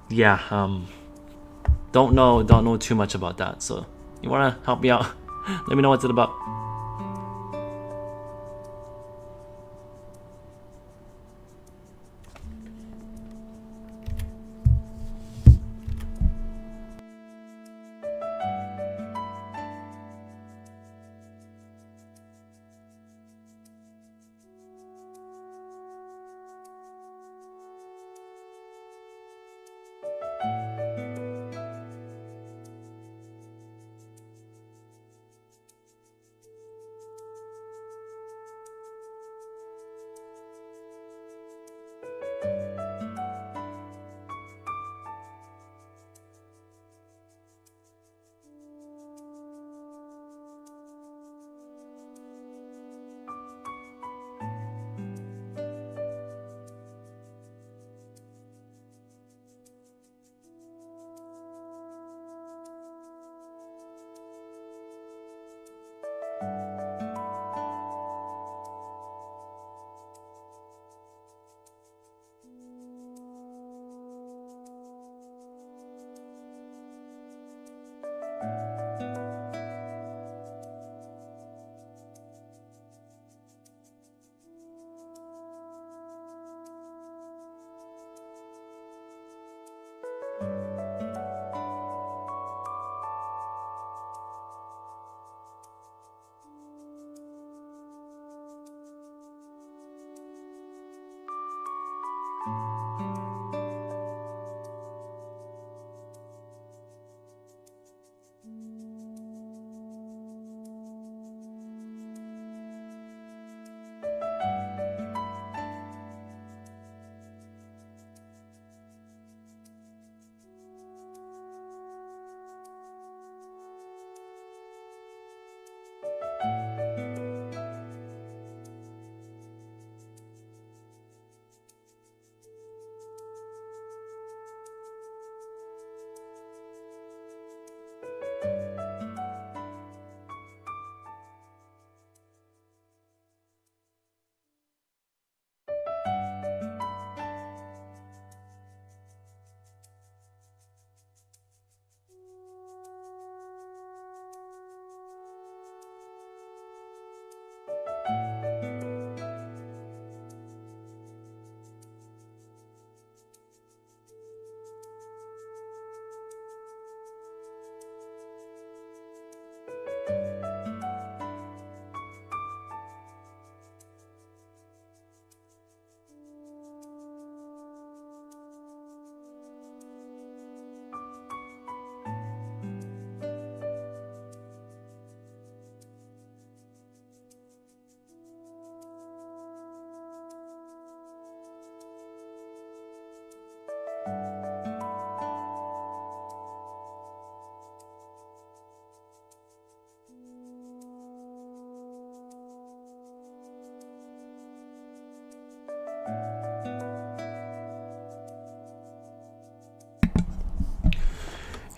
yeah, don't know too much about that. So you wanna help me out? Let me know what's it about.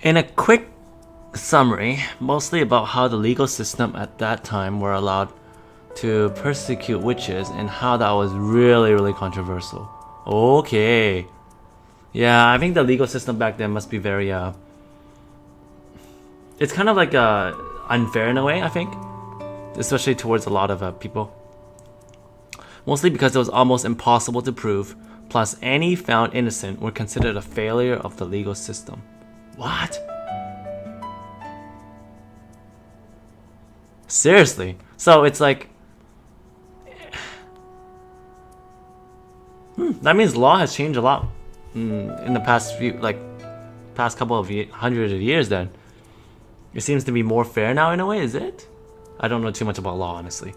In a quick summary, mostly about how the legal system at that time were allowed to persecute witches and how that was really, really controversial. Okay. Yeah, I think the legal system back then must be very, it's kind of like unfair in a way, I think. Especially towards a lot of people. Mostly because it was almost impossible to prove, plus any found innocent were considered a failure of the legal system. What? Seriously? So it's like... that means law has changed a lot in the past few, like, past couple of hundreds of years then. It seems to be more fair now in a way, is it? I don't know too much about law, honestly.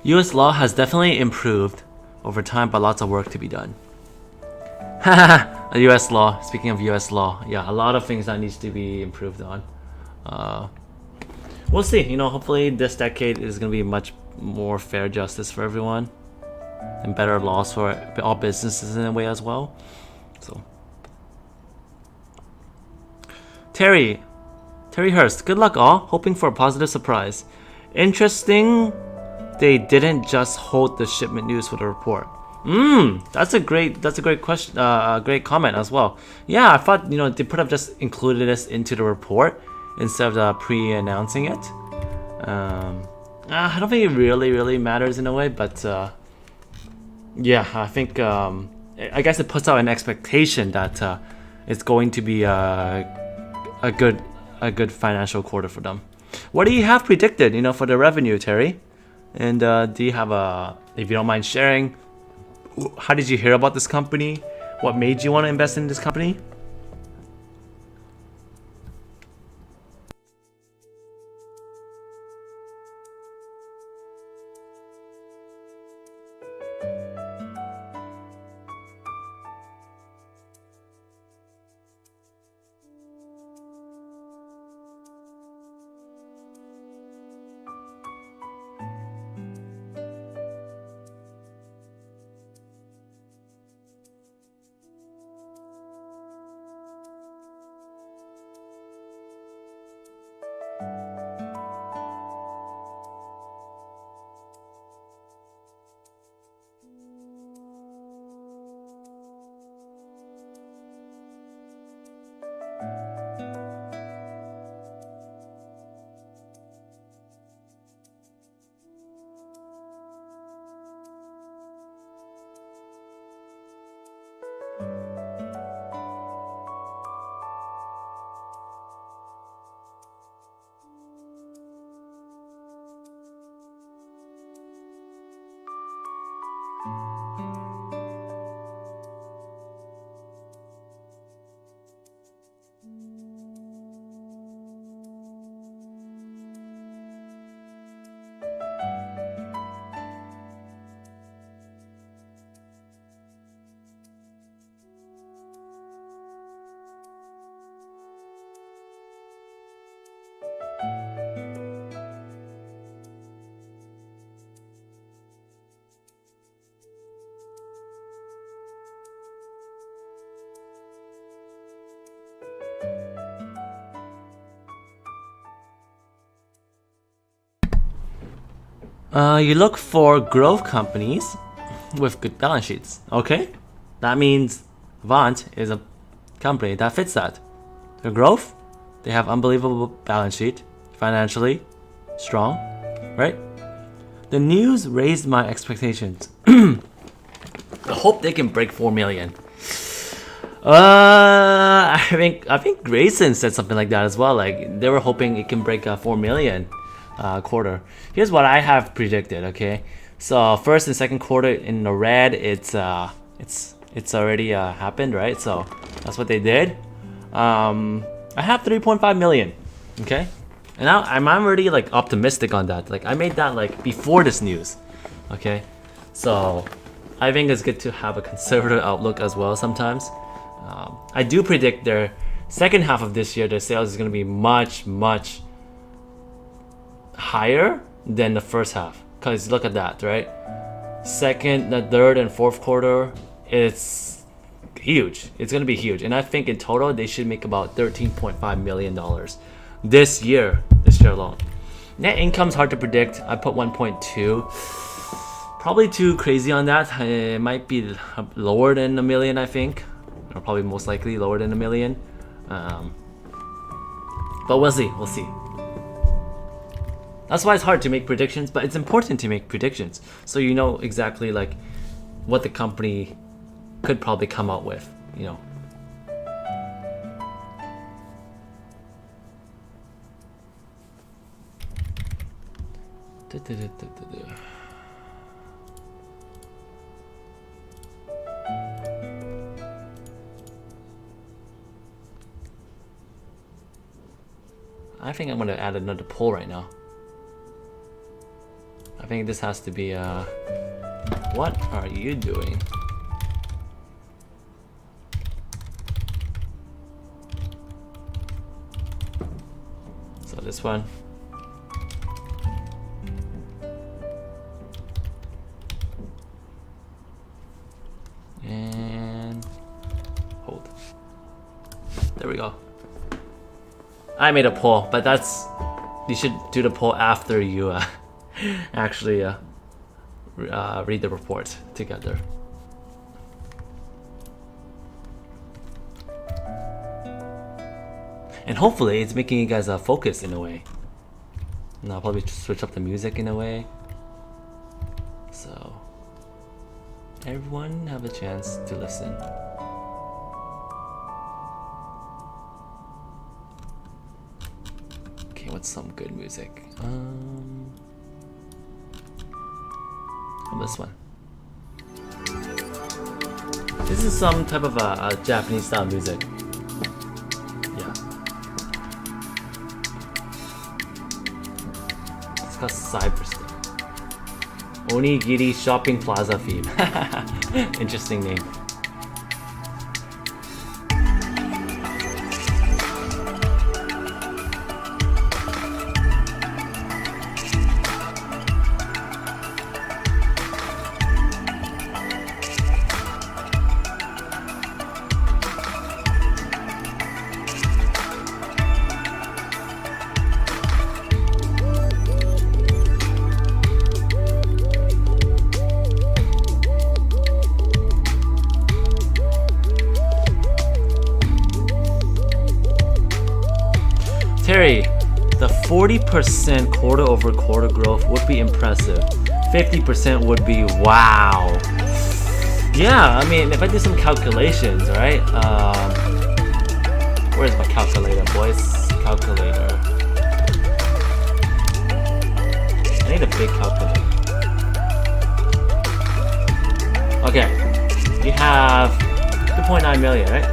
US law has definitely improved over time, but lots of work to be done. Haha, US law. Speaking of US law, yeah, a lot of things that needs to be improved on. We'll see. You know, hopefully this decade is going to be much more fair justice for everyone and better laws for all businesses in a way as well. So, Terry Hurst, good luck all. Hoping for a positive surprise. Interesting. They didn't just hold the shipment news for the report. That's a great question, great comment as well. Yeah, I thought they could have just included this into the report instead of pre-announcing it. I don't think it really matters in a way, but yeah, I think I guess it puts out an expectation that it's going to be a good financial quarter for them. What do you have predicted, for the revenue, Terry? And do you have if you don't mind sharing, how did you hear about this company? What made you want to invest in this company? You look for growth companies with good balance sheets. Okay, that means Avant is a company that fits that. Their growth, they have unbelievable balance sheet, financially strong, right? The news raised my expectations. I hope they can break 4 million. I think Grayson said something like that as well. Like they were hoping it can break 4 million quarter. Here's what I have predicted. Okay, so first and second quarter in the red, it's already happened, right? So that's what they did. I have 3.5 million. Okay, and now I'm already like optimistic on that. Like I made that like before this news. Okay, so I think it's good to have a conservative outlook as well sometimes. I do predict their second half of this year, their sales is going to be much higher than the first half. Because look at that, right? Second, the third, and fourth quarter, it's huge. It's going to be huge. And I think in total, they should make about $13.5 million this year alone. Net income's hard to predict. I put 1.2. Probably too crazy on that. It might be lower than a million, I think. Or probably most likely lower than a million. But we'll see. That's why it's hard to make predictions, but it's important to make predictions so you know exactly like what the company could probably come out with, you know. I think I'm gonna add another poll right now. I think this has to be what are you doing? So this one. And hold. There we go. I made a poll, but you should do the poll after you actually read the report together. And hopefully it's making you guys focus in a way. And I'll probably switch up the music in a way. So everyone have a chance to listen. Okay, what's some good music? This one. This is some type of a Japanese style music. Yeah. It's called Cyberstep. Onigiri Shopping Plaza theme. Interesting name. Terry, the 40% quarter-over-quarter growth would be impressive. 50% would be wow. Yeah, I mean, if I do some calculations, right? Where's my calculator, boys? Calculator. I need a big calculator. Okay, you have 2.9 million, right?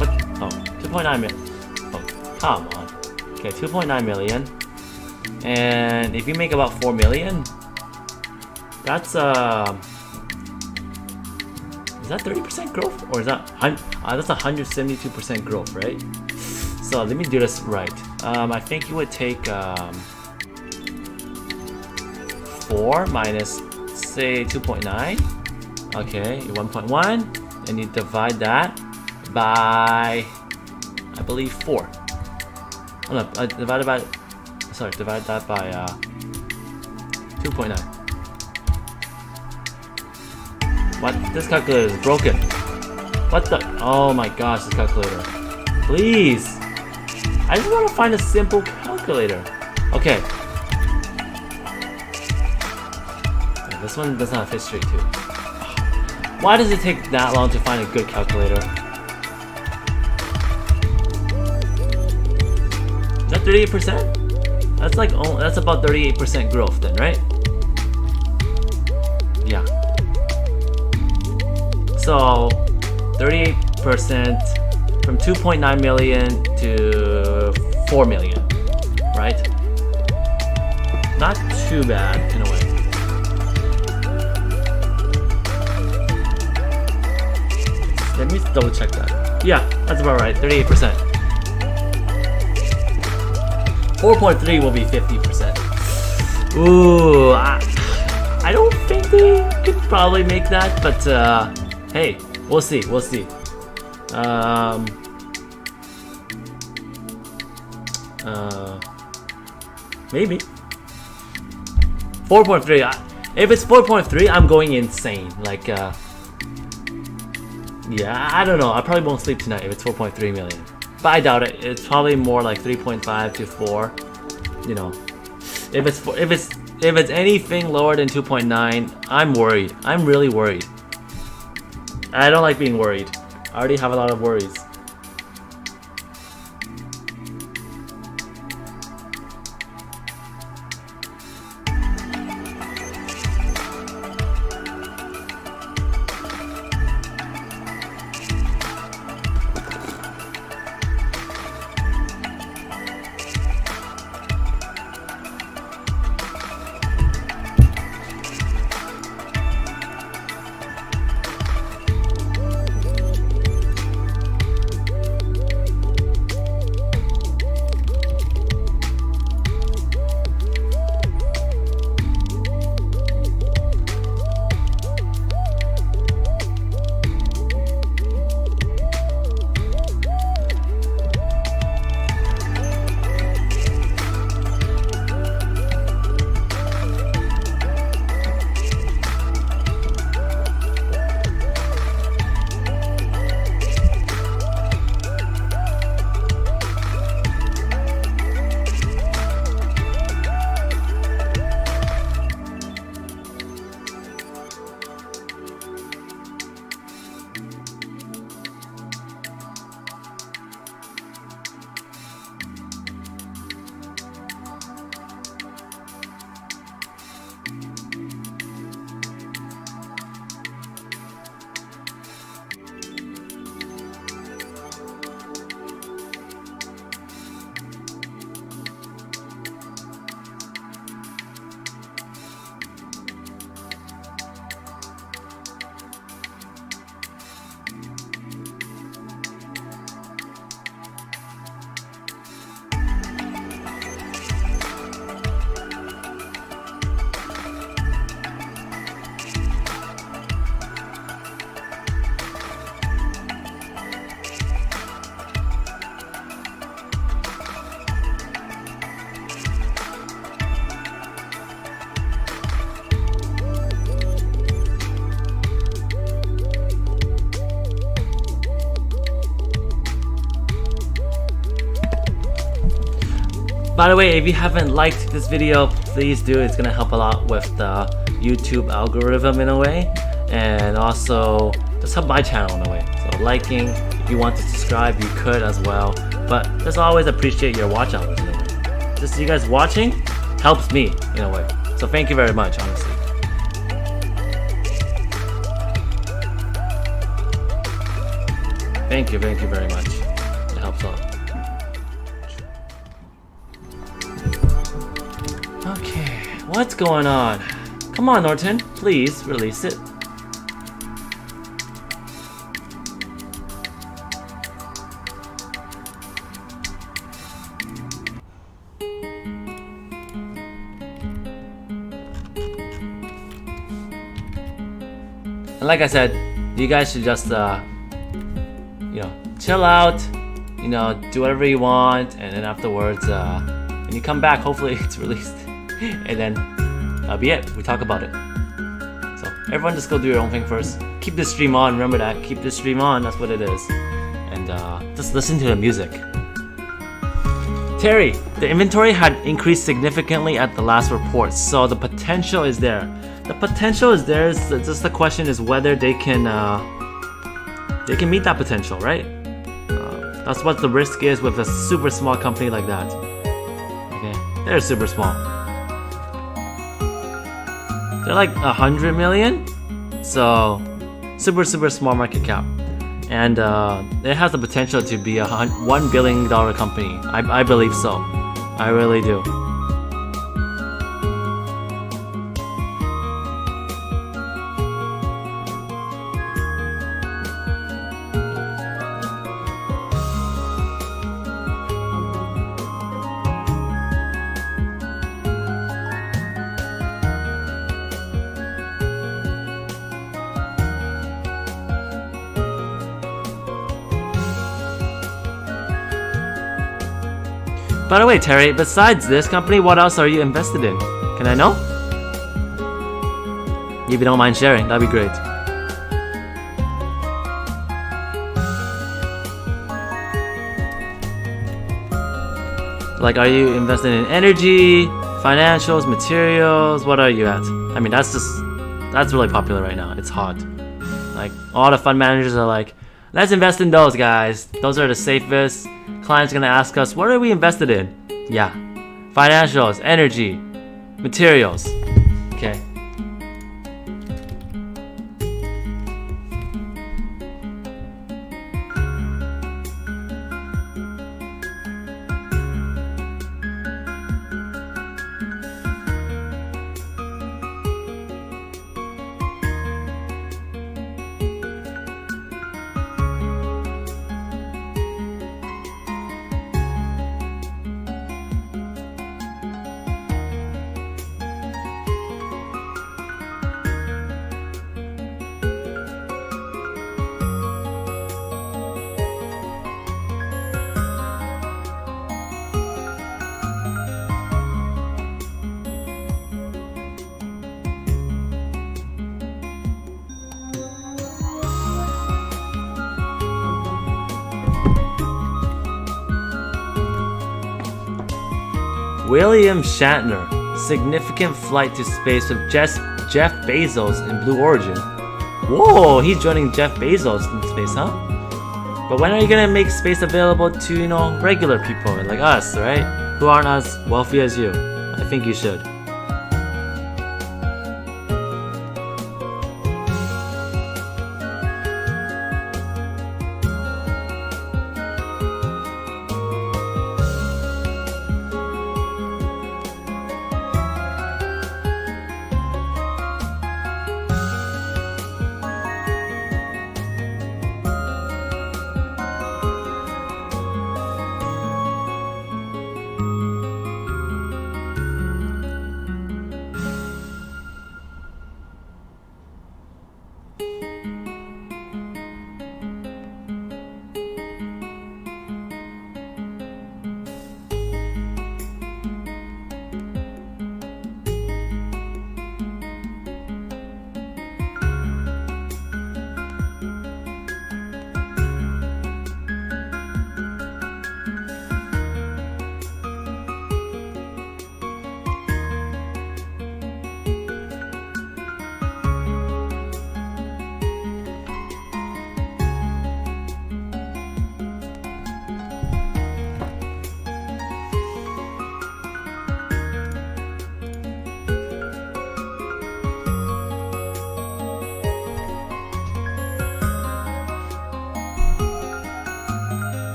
What? Oh, 2.9 million. Oh, come on. Okay, 2.9 million. And if you make about 4 million, that's is that 30% growth? Or is that that's 172% growth, right? So let me do this right. I think you would take 4 minus say 2.9. Okay, 1.1, and you divide that by I believe 4. Oh, no, divide that by 2.9. What? This calculator is broken. What the? Oh my gosh, this calculator. Please. I just want to find a simple calculator. Okay. This one does not fit straight too. Why does it take that long to find a good calculator? Is that 38%? That's like, oh, that's about 38% growth then, right? Yeah. So 38% from 2.9 million to 4 million, right? Not too bad in a way. Let me double check that. Yeah, that's about right. 38%. 4.3 will be 50%. Ooh, I don't think they could probably make that, but hey, we'll see. We'll see. Maybe 4.3. If it's 4.3, I'm going insane. Like, yeah, I don't know. I probably won't sleep tonight if it's 4.3 million. But I doubt it. It's probably more like 3.5 to 4. You know, if it's anything lower than 2.9, I'm worried. I'm really worried. I don't like being worried. I already have a lot of worries. By the way, if you haven't liked this video, please do. It's gonna help a lot with the YouTube algorithm in a way, and also just help my channel in a way. So liking, if you want to subscribe, you could as well. But just always appreciate your watch hours in a way. Just you guys watching helps me in a way. So thank you very much, honestly. Thank you very much. It helps a lot. Okay, what's going on? Come on, Norton, please release it. And like I said, you guys should just, chill out, do whatever you want, and then afterwards, when you come back, hopefully it's released. And then that'll be it. We talk about it. So everyone just go do your own thing first. Keep the stream on. Remember that. Keep the stream on. That's what it is. And just listen to the music. Terry, the inventory had increased significantly at the last report, so the potential is there. The potential is there. It's just the question is whether they can meet that potential, right? That's what the risk is with a super small company like that. Okay, they're super small. They're like 100 million, so super small market cap, and it has the potential to be a $1 billion company. I believe so. I really do. By the way, Terry, besides this company, what else are you invested in? Can I know? If you don't mind sharing, that'd be great. Like, are you invested in energy, financials, materials? What are you at? I mean, that's really popular right now. It's hot. Like, all the fund managers are like, let's invest in those guys. Those are the safest. Clients gonna ask us, what are we invested in? Yeah, financials, energy, materials. Okay. William Shatner, significant flight to space with Jeff Bezos in Blue Origin. Whoa, he's joining Jeff Bezos in space, huh? But when are you gonna make space available to, you know, regular people like us, right? Who aren't as wealthy as you? I think you should.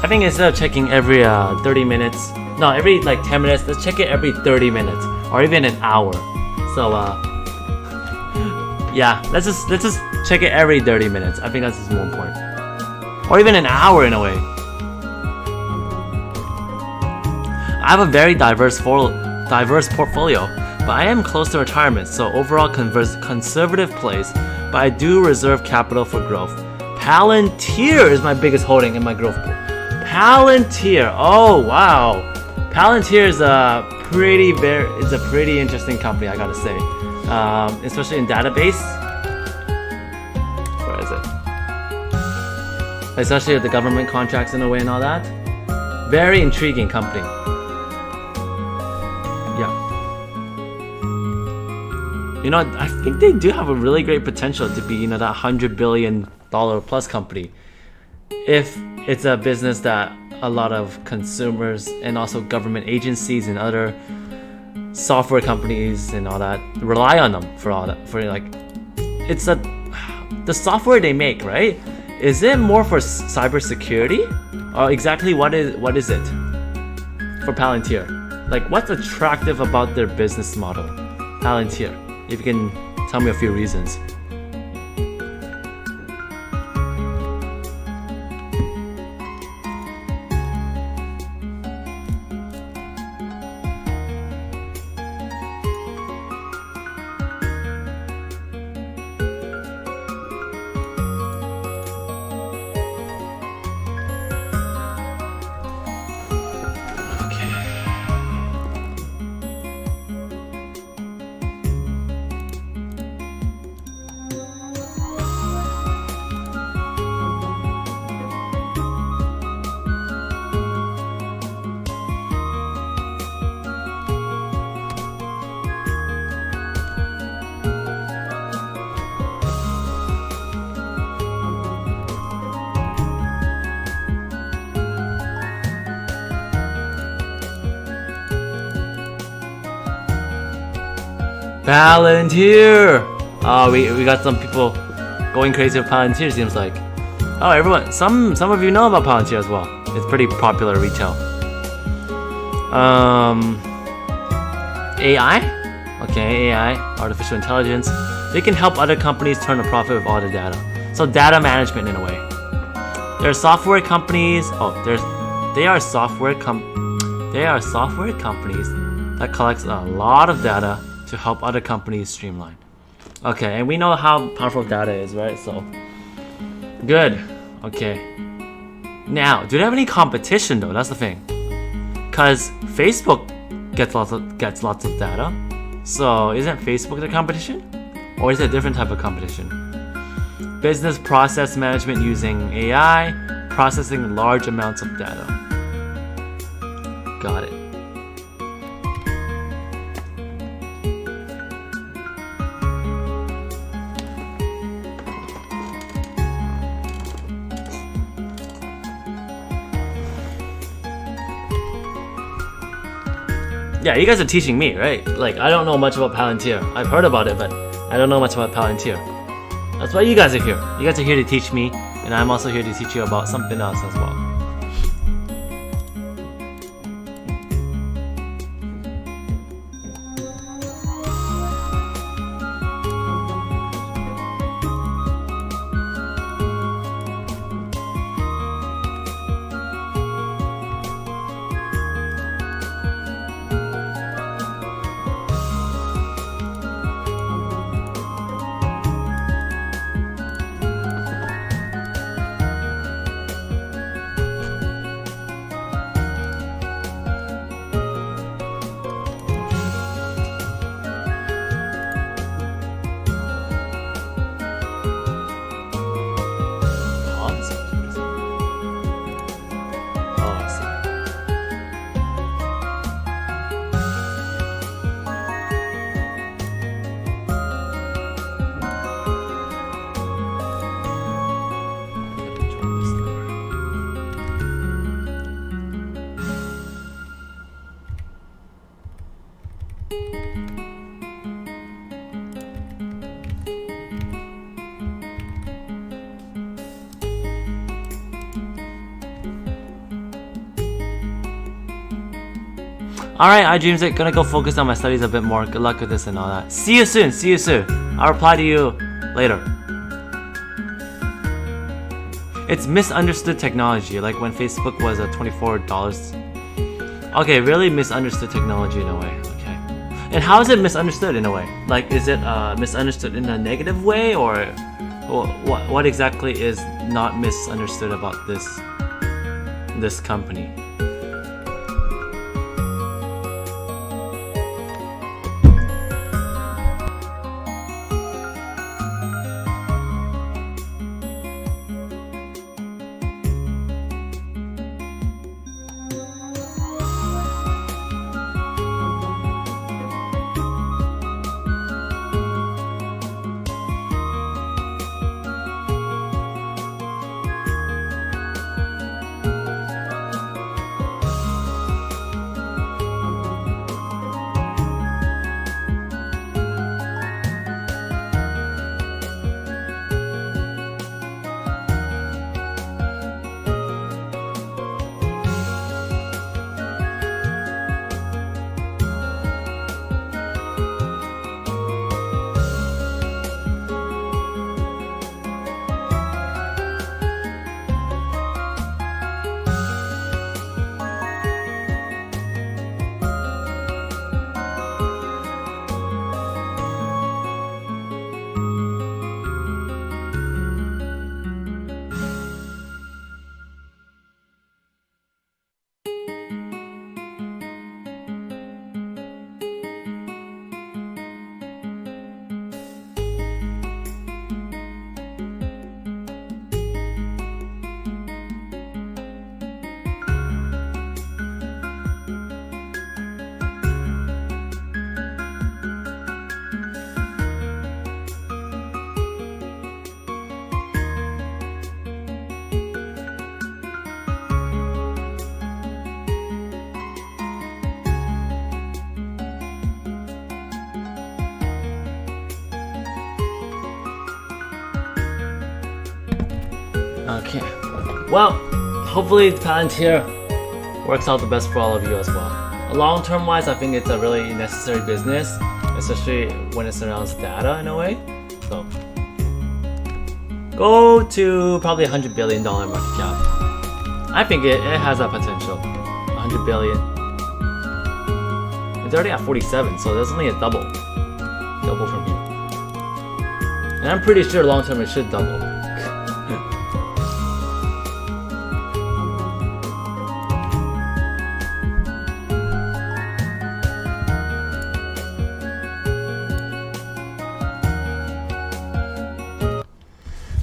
I think instead of checking every 30 minutes, no, every like 10 minutes, let's check it every 30 minutes or even an hour. So yeah, let's just check it every 30 minutes. I think that's just more important. Or even an hour in a way. I have a very diverse portfolio, but I am close to retirement, so overall conservative place, but I do reserve capital for growth. Palantir is my biggest holding in my growth pool. Palantir. Oh wow. Palantir is a pretty interesting company, I gotta say. Especially in database. Where is it? Especially with the government contracts in a way and all that. Very intriguing company. Yeah. You know, I think they do have a really great potential to be, that $100 billion plus company. If it's a business that a lot of consumers and also government agencies and other software companies and all that rely on them for all that. It's the software they make, right? Is it more for cybersecurity? Or exactly what is it for Palantir? Like, what's attractive about their business model, Palantir? If you can tell me a few reasons. Palantir! Oh, we got some people going crazy with Palantir, seems like. Oh, everyone, some of you know about Palantir as well. It's pretty popular retail. AI? Okay, AI, artificial intelligence. They can help other companies turn a profit with all the data. So data management in a way. There are software companies. They are software companies that collects a lot of data to help other companies streamline. Okay, and we know how powerful data is, right? So, good. Okay. Now, do they have any competition though? That's the thing. Cause Facebook gets lots of data. So, isn't Facebook the competition, or is it a different type of competition? Business process management using AI, processing large amounts of data. Got it. Yeah, you guys are teaching me, right? Like, I don't know much about Palantir. I've heard about it, but I don't know much about Palantir. That's why you guys are here. You guys are here to teach me, and I'm also here to teach you about something else as well. Alright, iDreams, gonna go focus on my studies a bit more. Good luck with this and all that. See you soon, see you soon. I'll reply to you later. It's misunderstood technology, like when Facebook was at $24. Okay, really misunderstood technology in a way. Okay. And how is it misunderstood in a way? Like, is it misunderstood in a negative way, or What exactly is not misunderstood about this company? Okay. Well, hopefully Palantir works out the best for all of you as well. Long term wise, I think it's a really necessary business, especially when it surrounds data in a way. So go to probably $100 billion market cap. I think it has that potential. 100 billion. It's already at 47, so there's only a double. Double from here. And I'm pretty sure long term it should double.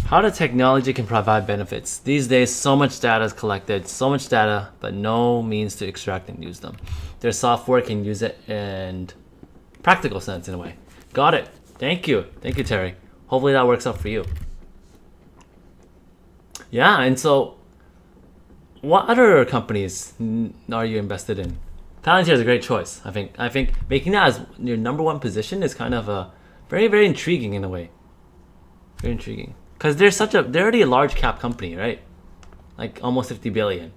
How the technology can provide benefits. These days, so much data is collected, so much data, but no means to extract and use them. Their software can use it in practical sense in a way. Got it. Thank you. Thank you, Terry. Hopefully that works out for you. Yeah, and so what other companies are you invested in? Palantir is a great choice. I think making that as your number one position is kind of a very, very intriguing in a way. Very intriguing. Because they're already a large cap company, right? Like almost 50 billion.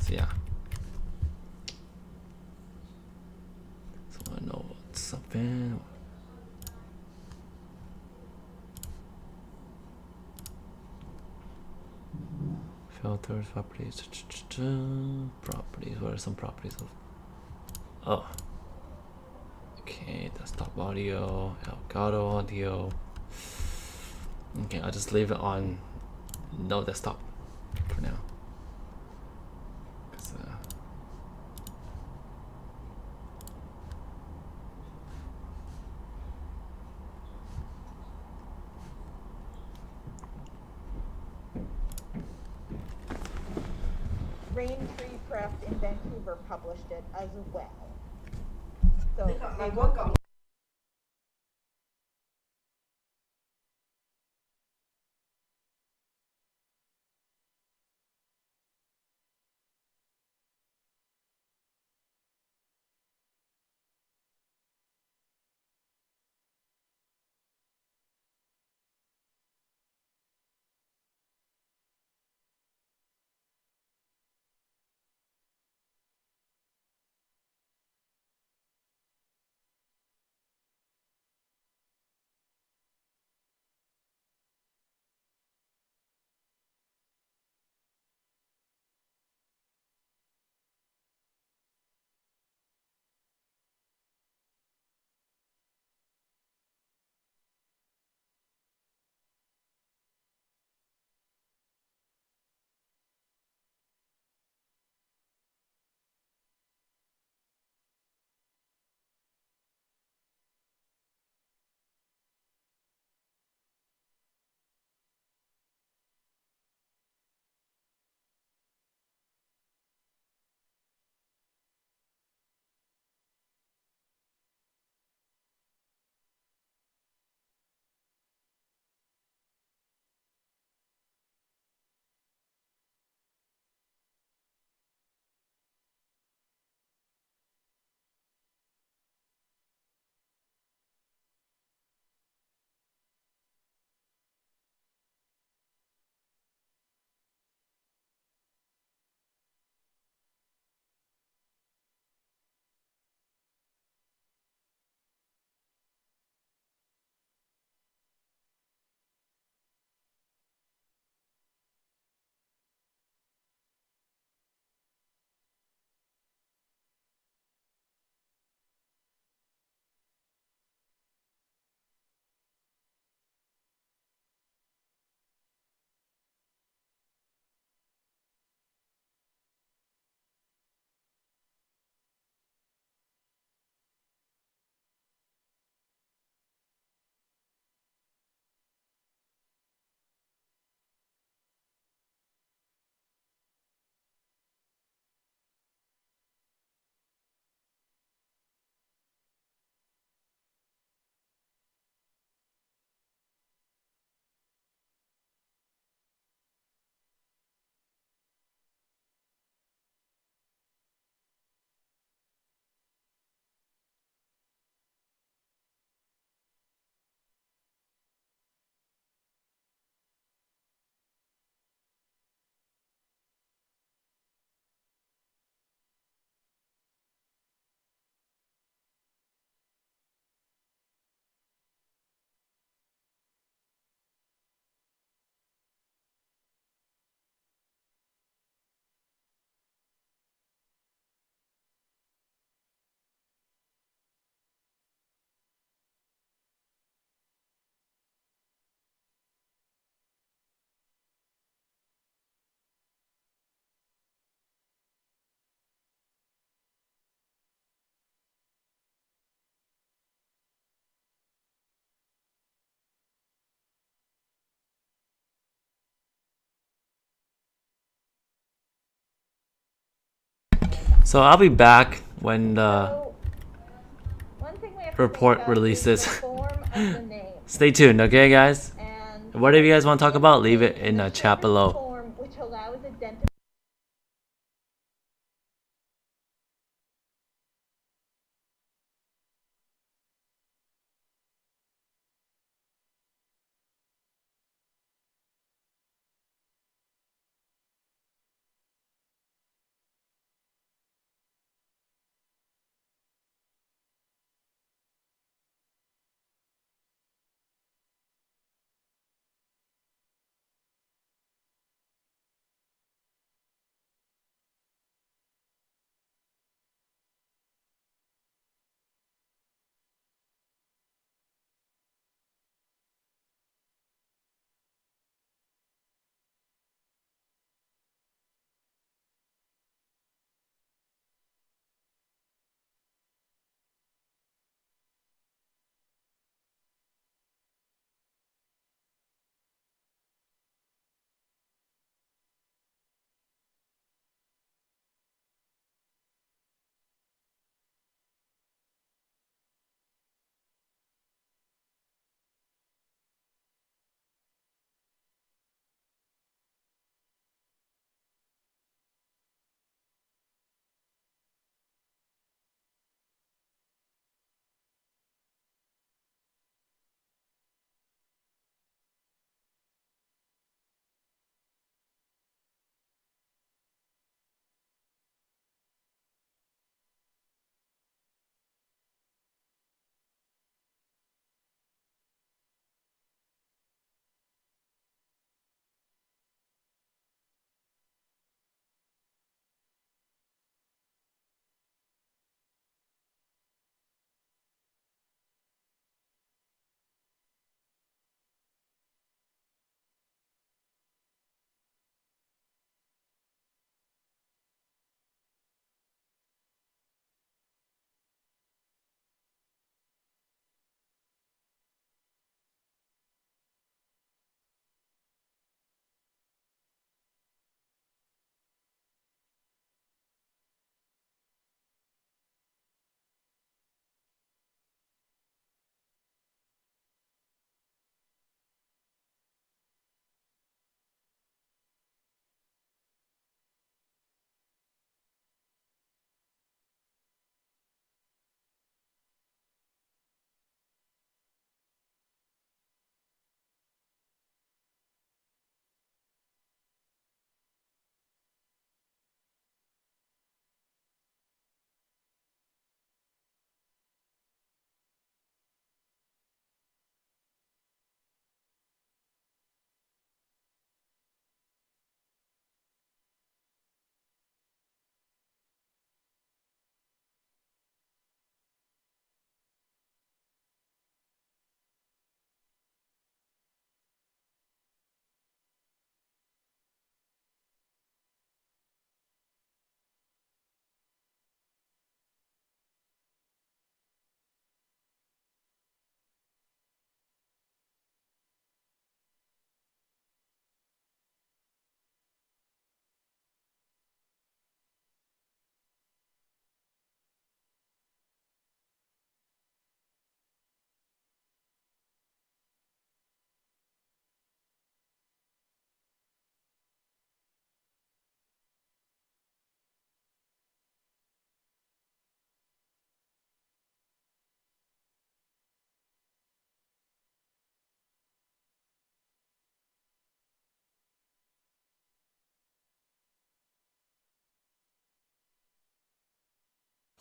So yeah. So I know what's up in. Filters, properties, properties. What are some properties of? Oh. Okay, desktop audio, Elgato audio. Okay, I'll just leave it on no desktop for now. Raintree Press in Vancouver published it as well. So they will So I'll be back when the So, one thing we have to report think about releases. is the form of the name. Stay tuned, okay, guys? And Whatever you guys want to talk about, leave it in the the chat shortened below. form, which allows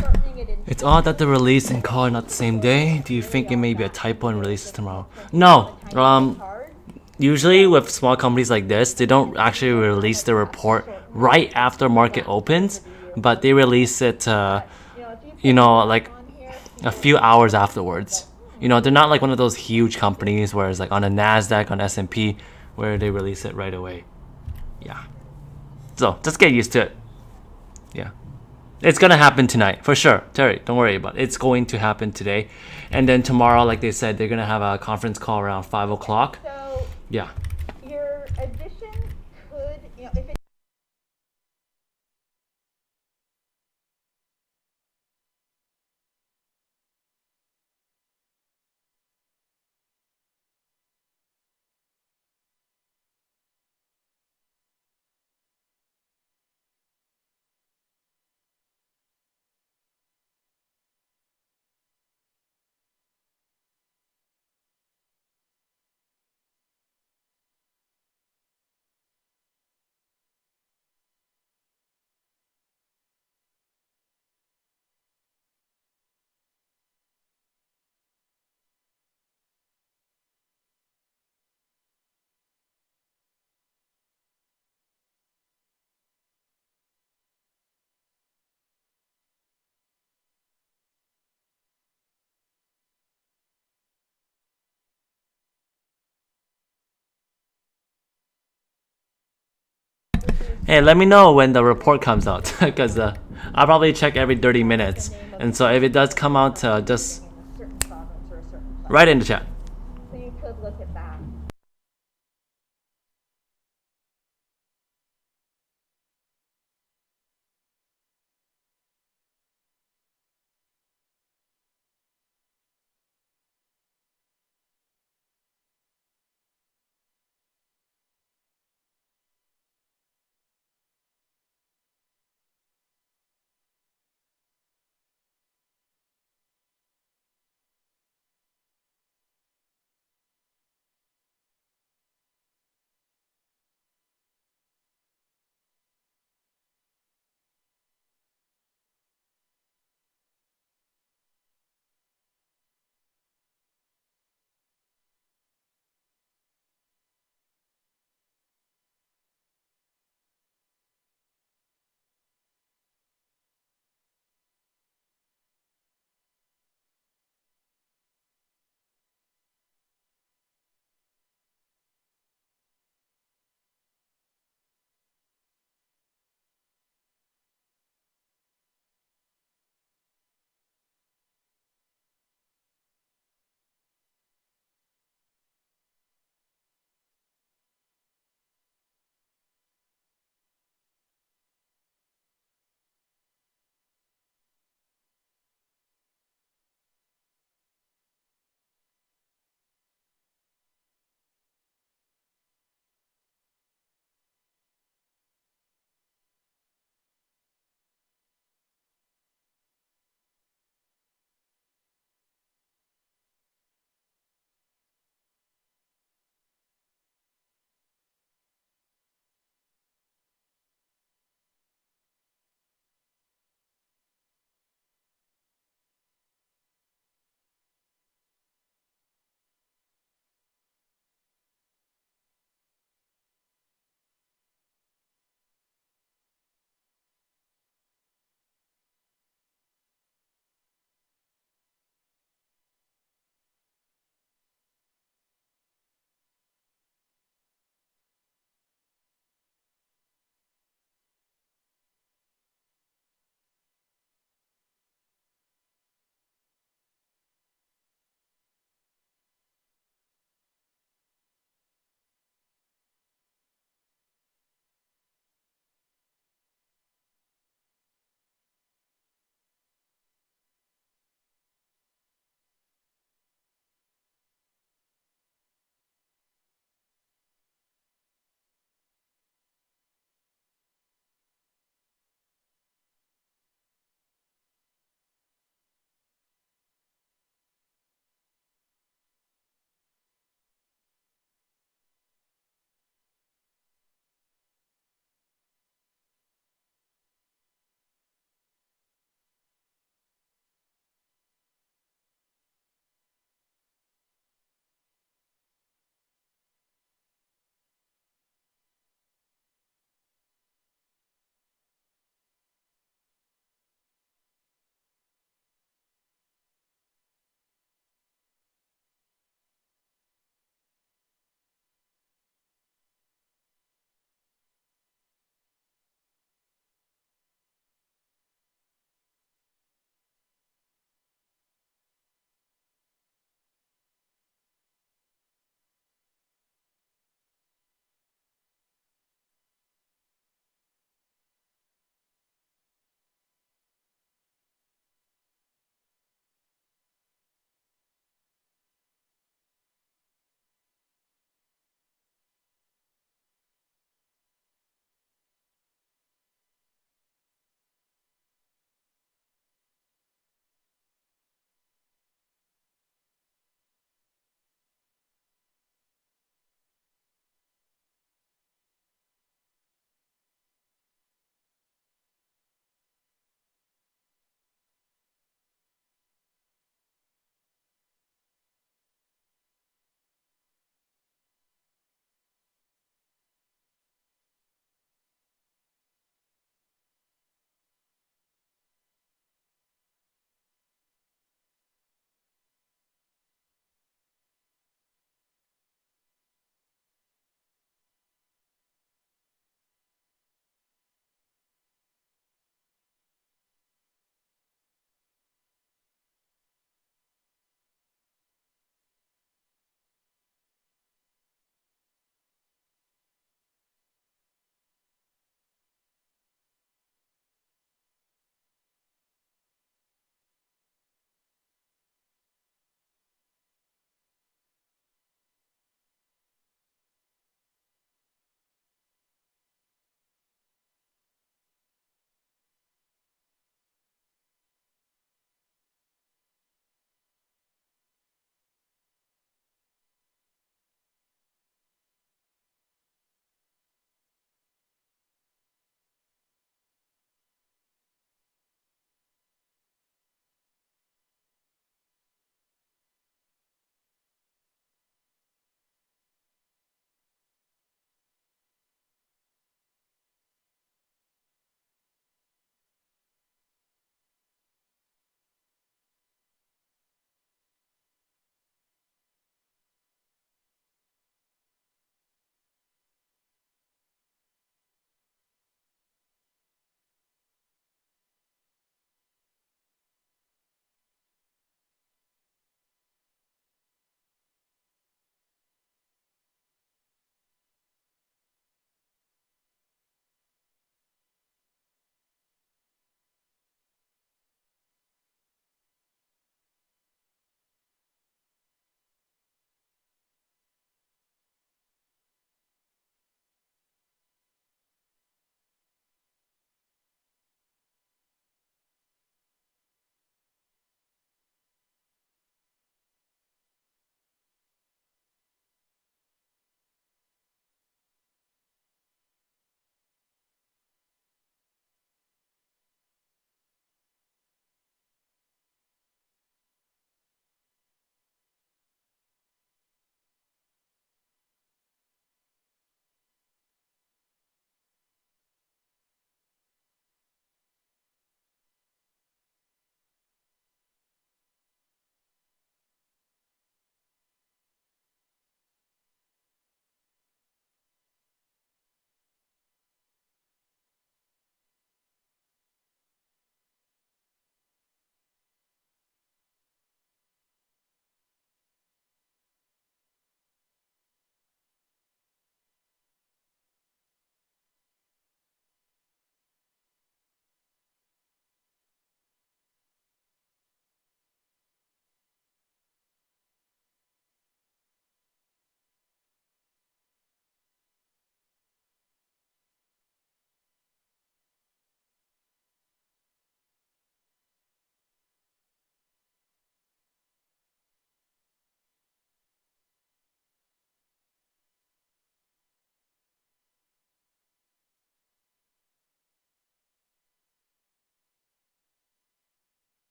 shortening it in It's odd that the release and call are not the same day. Do you think it may be a typo and releases tomorrow? No. Usually with small companies like this, they don't actually release the report right after market opens, but they release it, like a few hours afterwards. They're not like one of those huge companies where it's like on a NASDAQ, on S&P, where they release it right away. Yeah. So just get used to it. Yeah. It's gonna happen tonight for sure, Terry. Don't worry about it. It's going to happen today, and then tomorrow, like they said, they're gonna have a conference call around 5 o'clock. So Yeah. your addition could, if it Hey, let me know when the report comes out, because I'll probably check every 30 minutes. And so if it does come out, just in a certain province or a certain place. write in the chat. So you could look at that.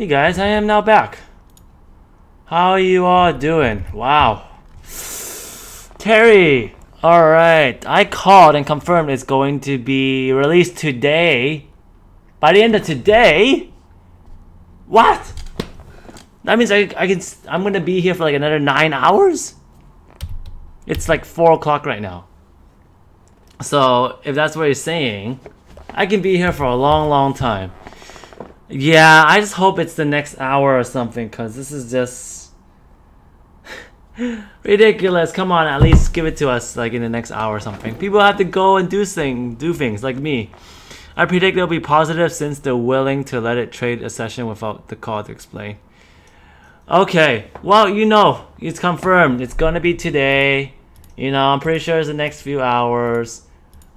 Hey guys, I am now back. How are you all doing? Wow. Terry! Alright, I called and confirmed it's going to be released today. By the end of today? What? That means I'm gonna be here for like another 9 hours? It's like 4 o'clock right now. So, if that's what you're saying, I can be here for a long time. Yeah, I just hope it's the next hour or something, because this is just ridiculous. Come on, at least give it to us like in the next hour or something. People have to go and do things like me. I predict it'll be positive since they're willing to let it trade a session without the call to explain. Okay, well, you know, it's confirmed. It's gonna be today. You know, I'm pretty sure it's the next few hours.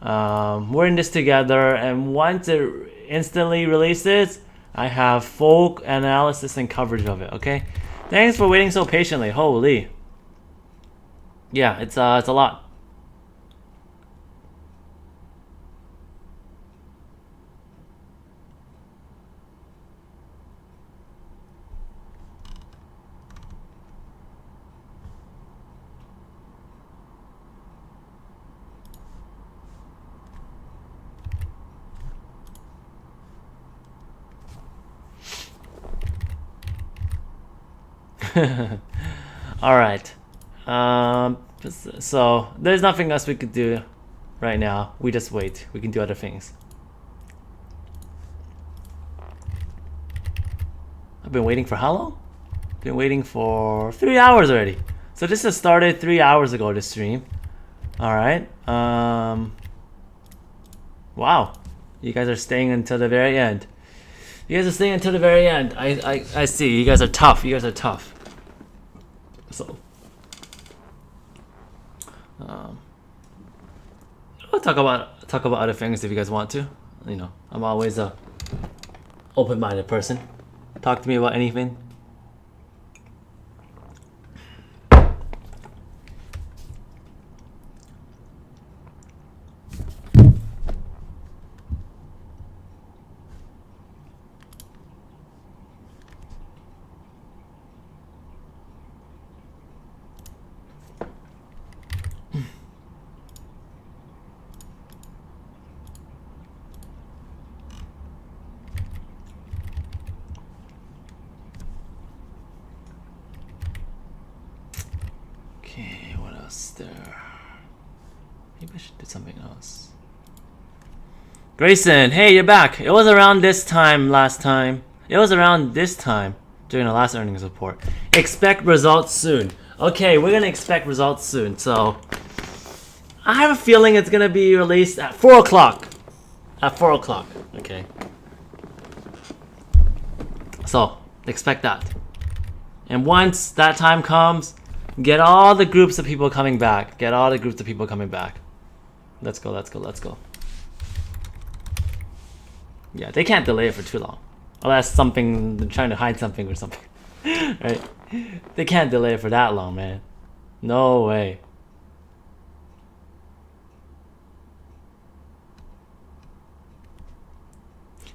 We're in this together, and once it instantly releases, I have full analysis and coverage of it, okay? Thanks for waiting so patiently. Holy. Yeah, it's a lot. All right. So there's nothing else we could do right now. We just wait. We can do other things. I've been waiting for how long? Been waiting for 3 hours already. So this has started 3 hours ago, this stream. All right. Wow. You guys are staying until the very end. You guys are staying until the very end. I see. You guys are tough. You guys are tough. So, we'll talk about other things if you guys want to. You know, I'm always a open-minded person. Talk to me about anything. Okay, what else there? Maybe I should do something else. Grayson, hey, you're back. It was around this time last time. It was around this time during the last earnings report. Expect results soon. Okay, we're gonna expect results soon. So I have a feeling it's gonna be released at 4 o'clock. At 4 o'clock. Okay. So expect that. And once that time comes, get all the groups of people coming back. Get all the groups of people coming back. Let's go, let's go, let's go. Yeah, they can't delay it for too long. Unless something, they're trying to hide something or something. Right? They can't delay it for that long, man. No way.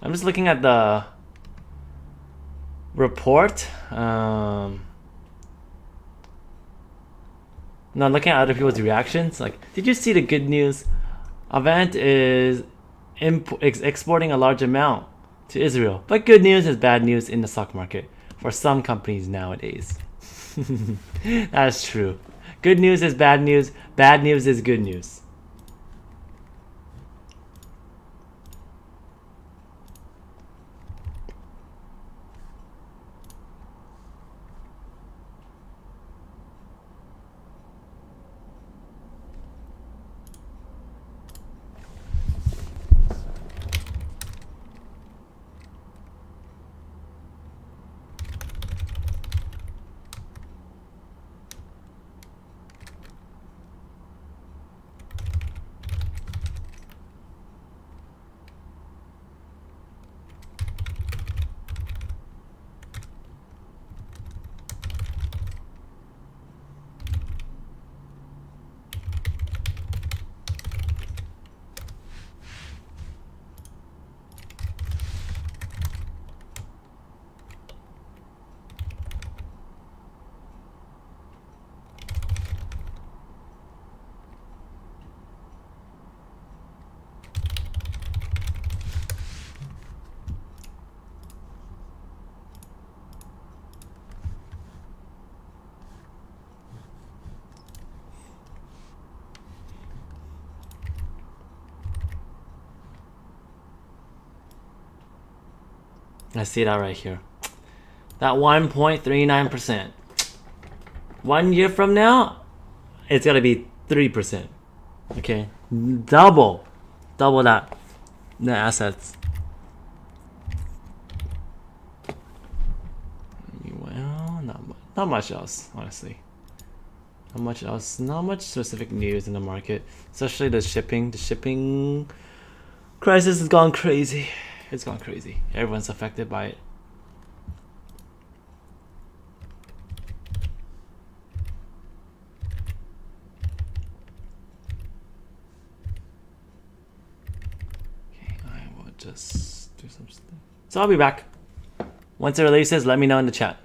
I'm just looking at the report. No, looking at other people's reactions. Like, did you see the good news? Avant is exporting a large amount to Israel. But good news is bad news in the stock market for some companies nowadays. That is true. Good news is bad news. Bad news is good news. I see that right here. That 1.39%. 1 year from now, it's gonna be 3%. Okay, double that. The assets. Well, not much else, honestly. Not much else. Not much specific news in the market, especially the shipping. The shipping crisis has gone crazy. It's gone crazy. Everyone's affected by it. Okay, I will just do some stuff. So I'll be back. Once it releases, let me know in the chat.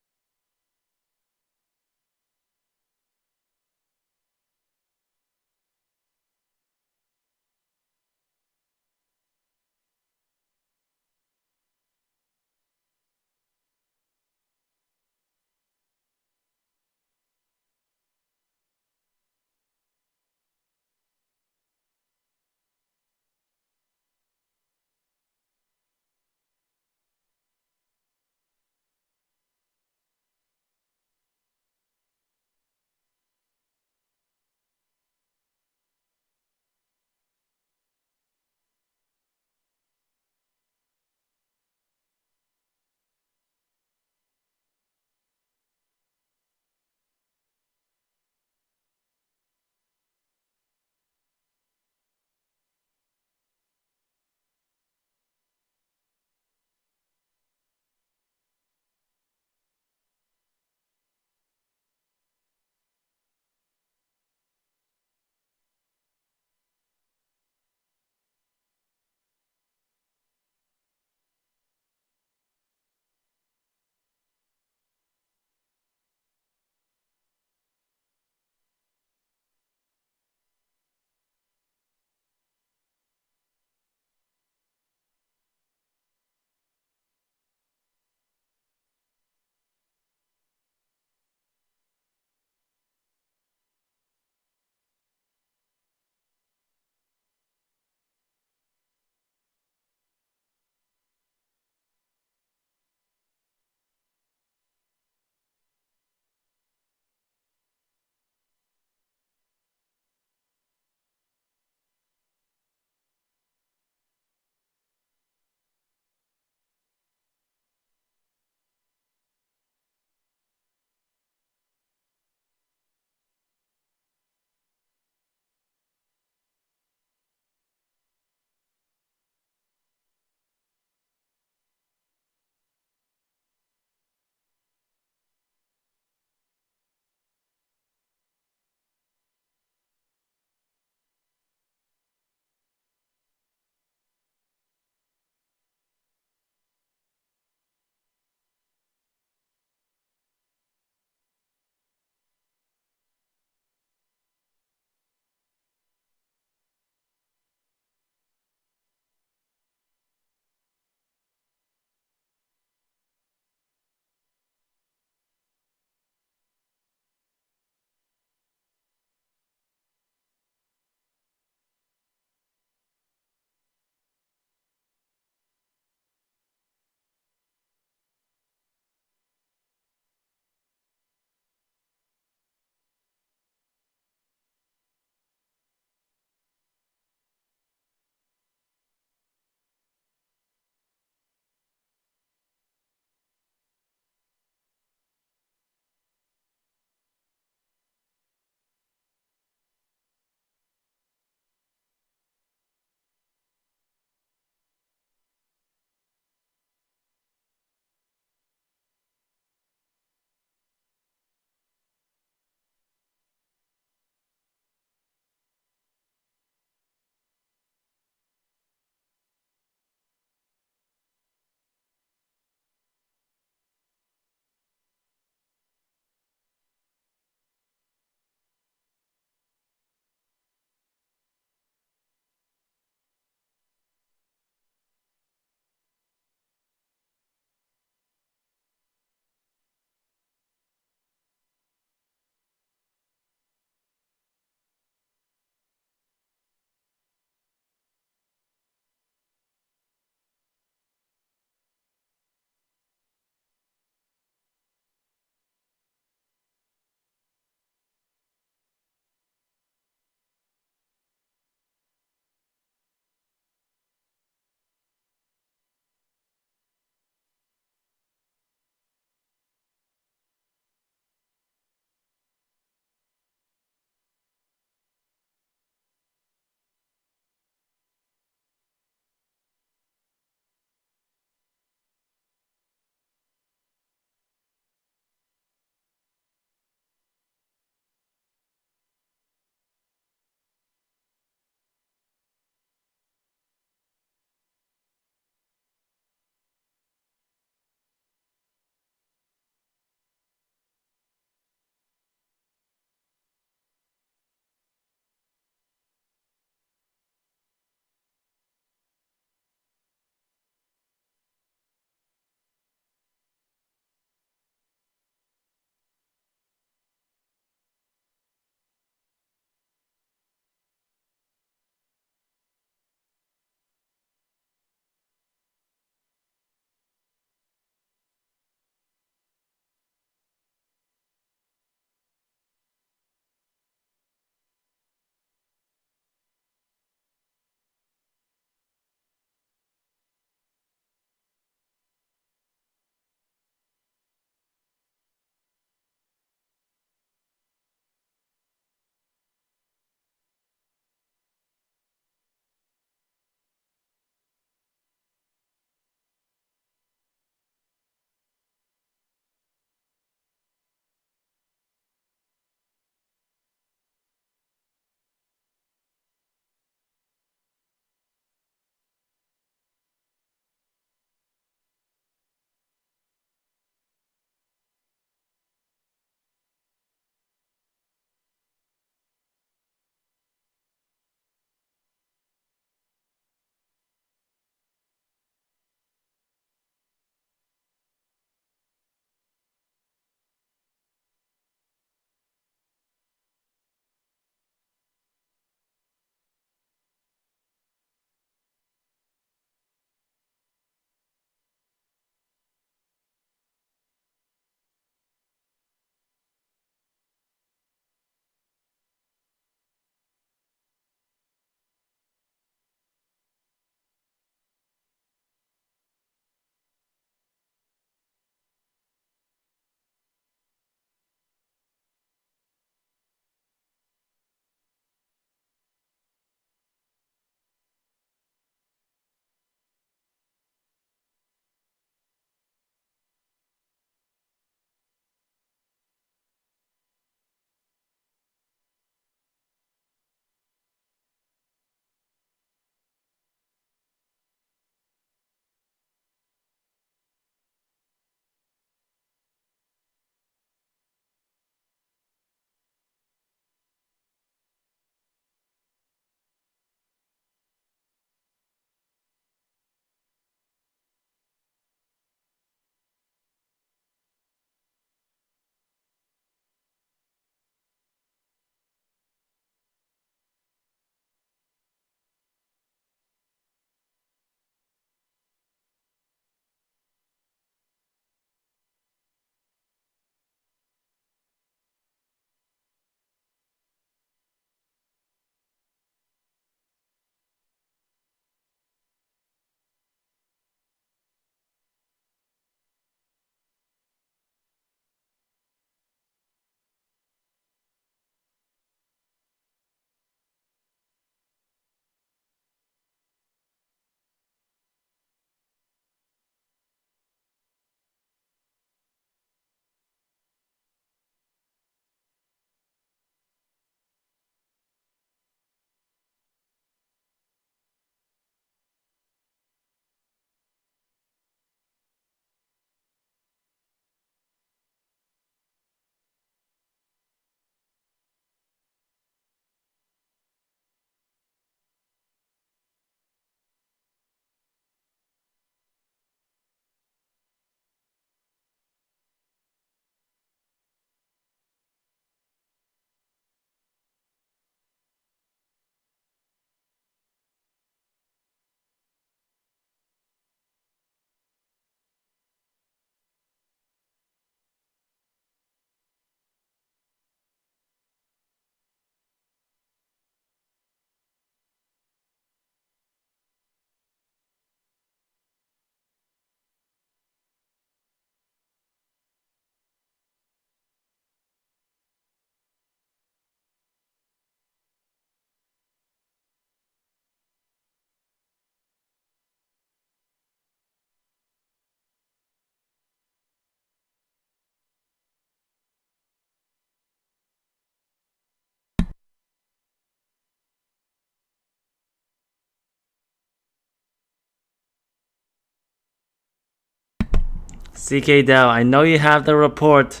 CK Dell, I know you have the report.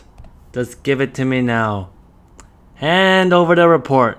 Just give it to me now. Hand over the report.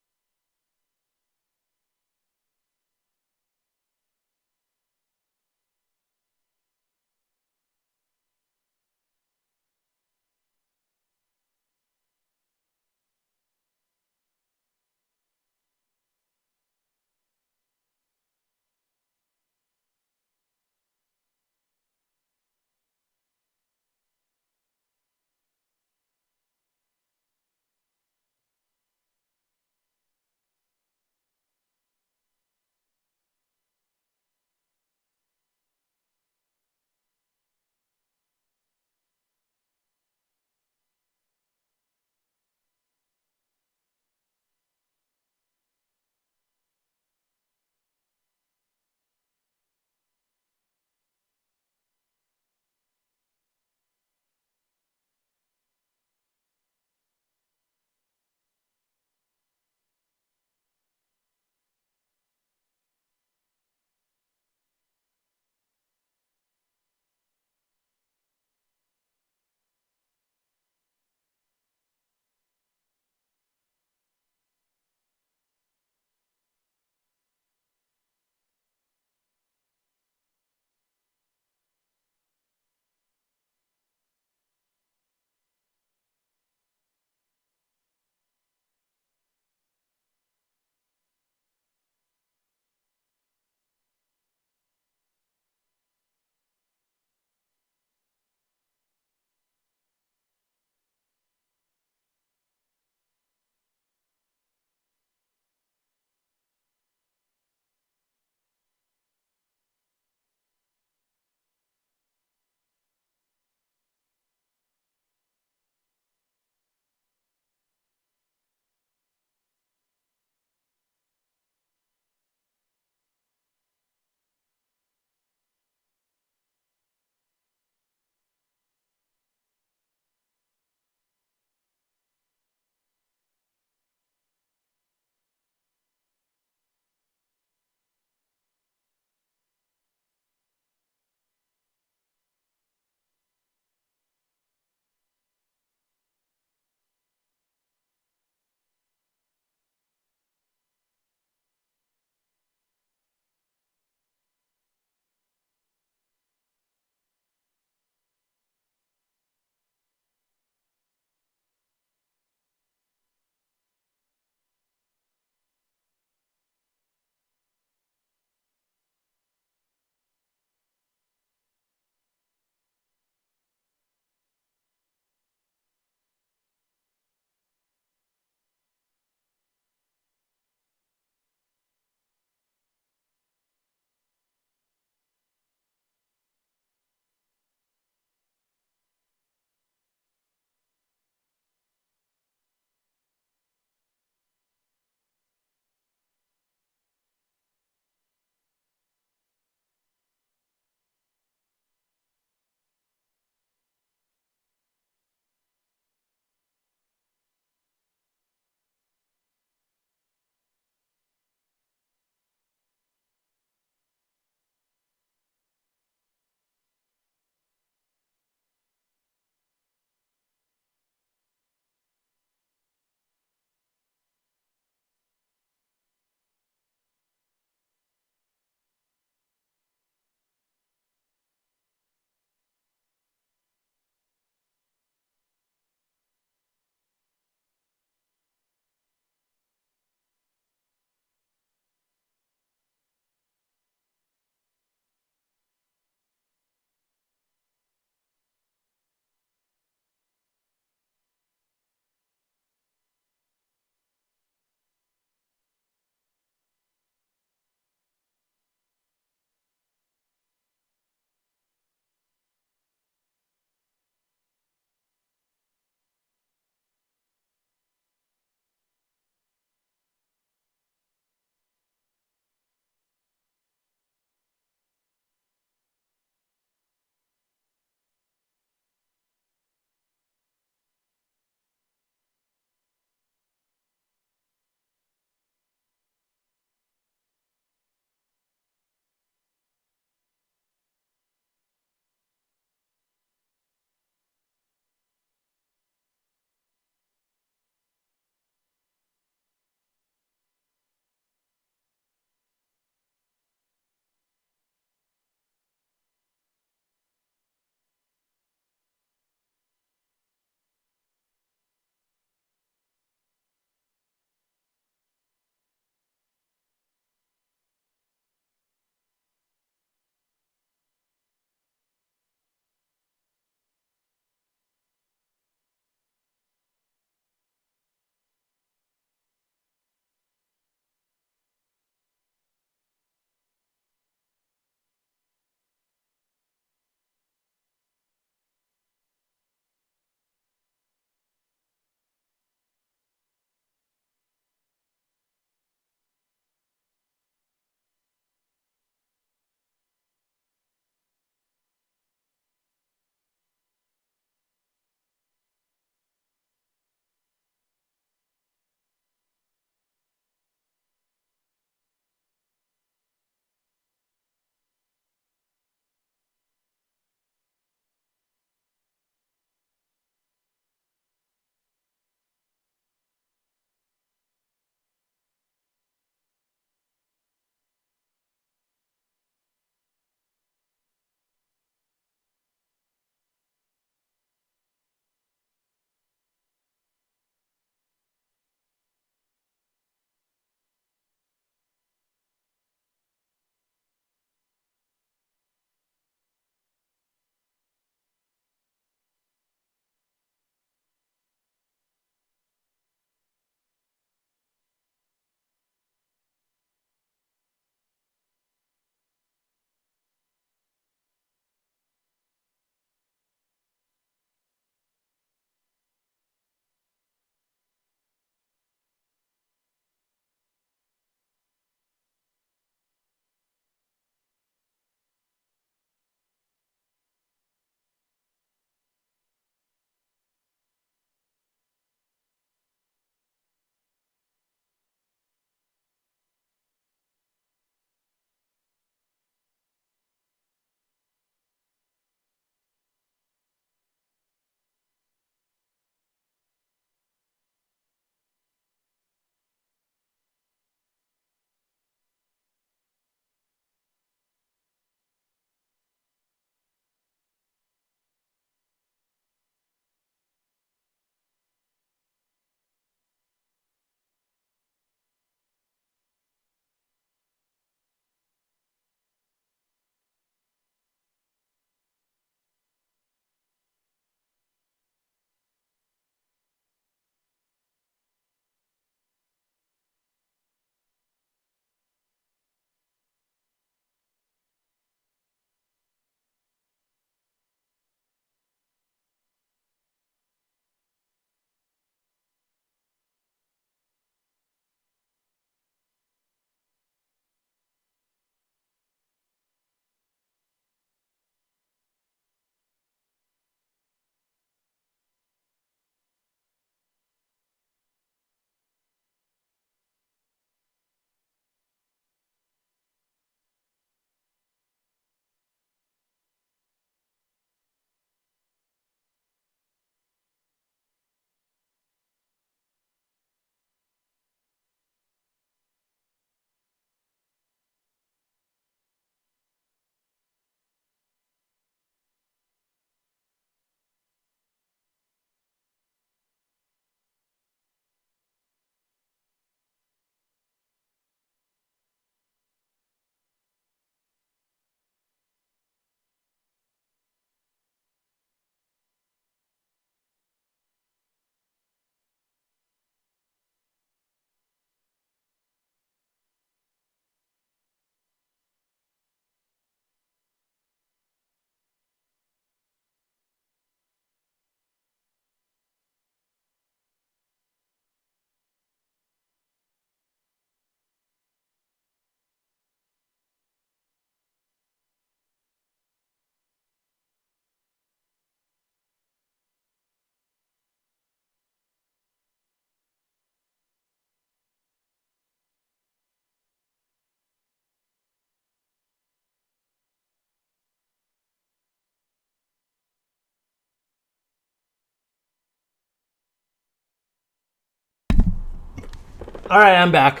Alright, I'm back.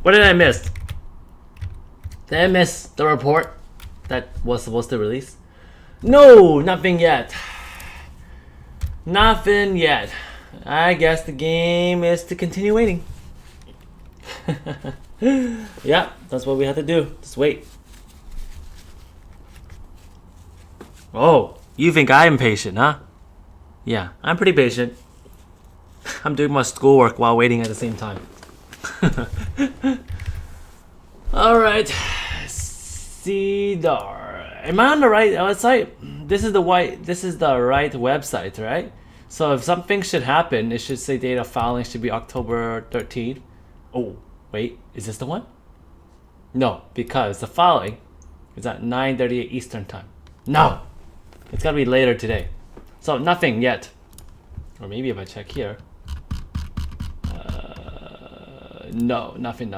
What did I miss? Did I miss the report that was supposed to release? No, nothing yet. Nothing yet. I guess the game is to continue waiting. Yeah, that's what we have to do. Just wait. Oh, you think I'm patient, huh? Yeah, I'm pretty patient. I'm doing my schoolwork while waiting at the same time. Alright. Cedar. Am I on the right website? This is the right website, right? So if something should happen, it should say date of filing should be October 13th. Oh, wait, is this the one? No, because the filing is at 9:38 Eastern time. No! It's gotta be later today. So nothing yet. Or maybe if I check here. No, nothing.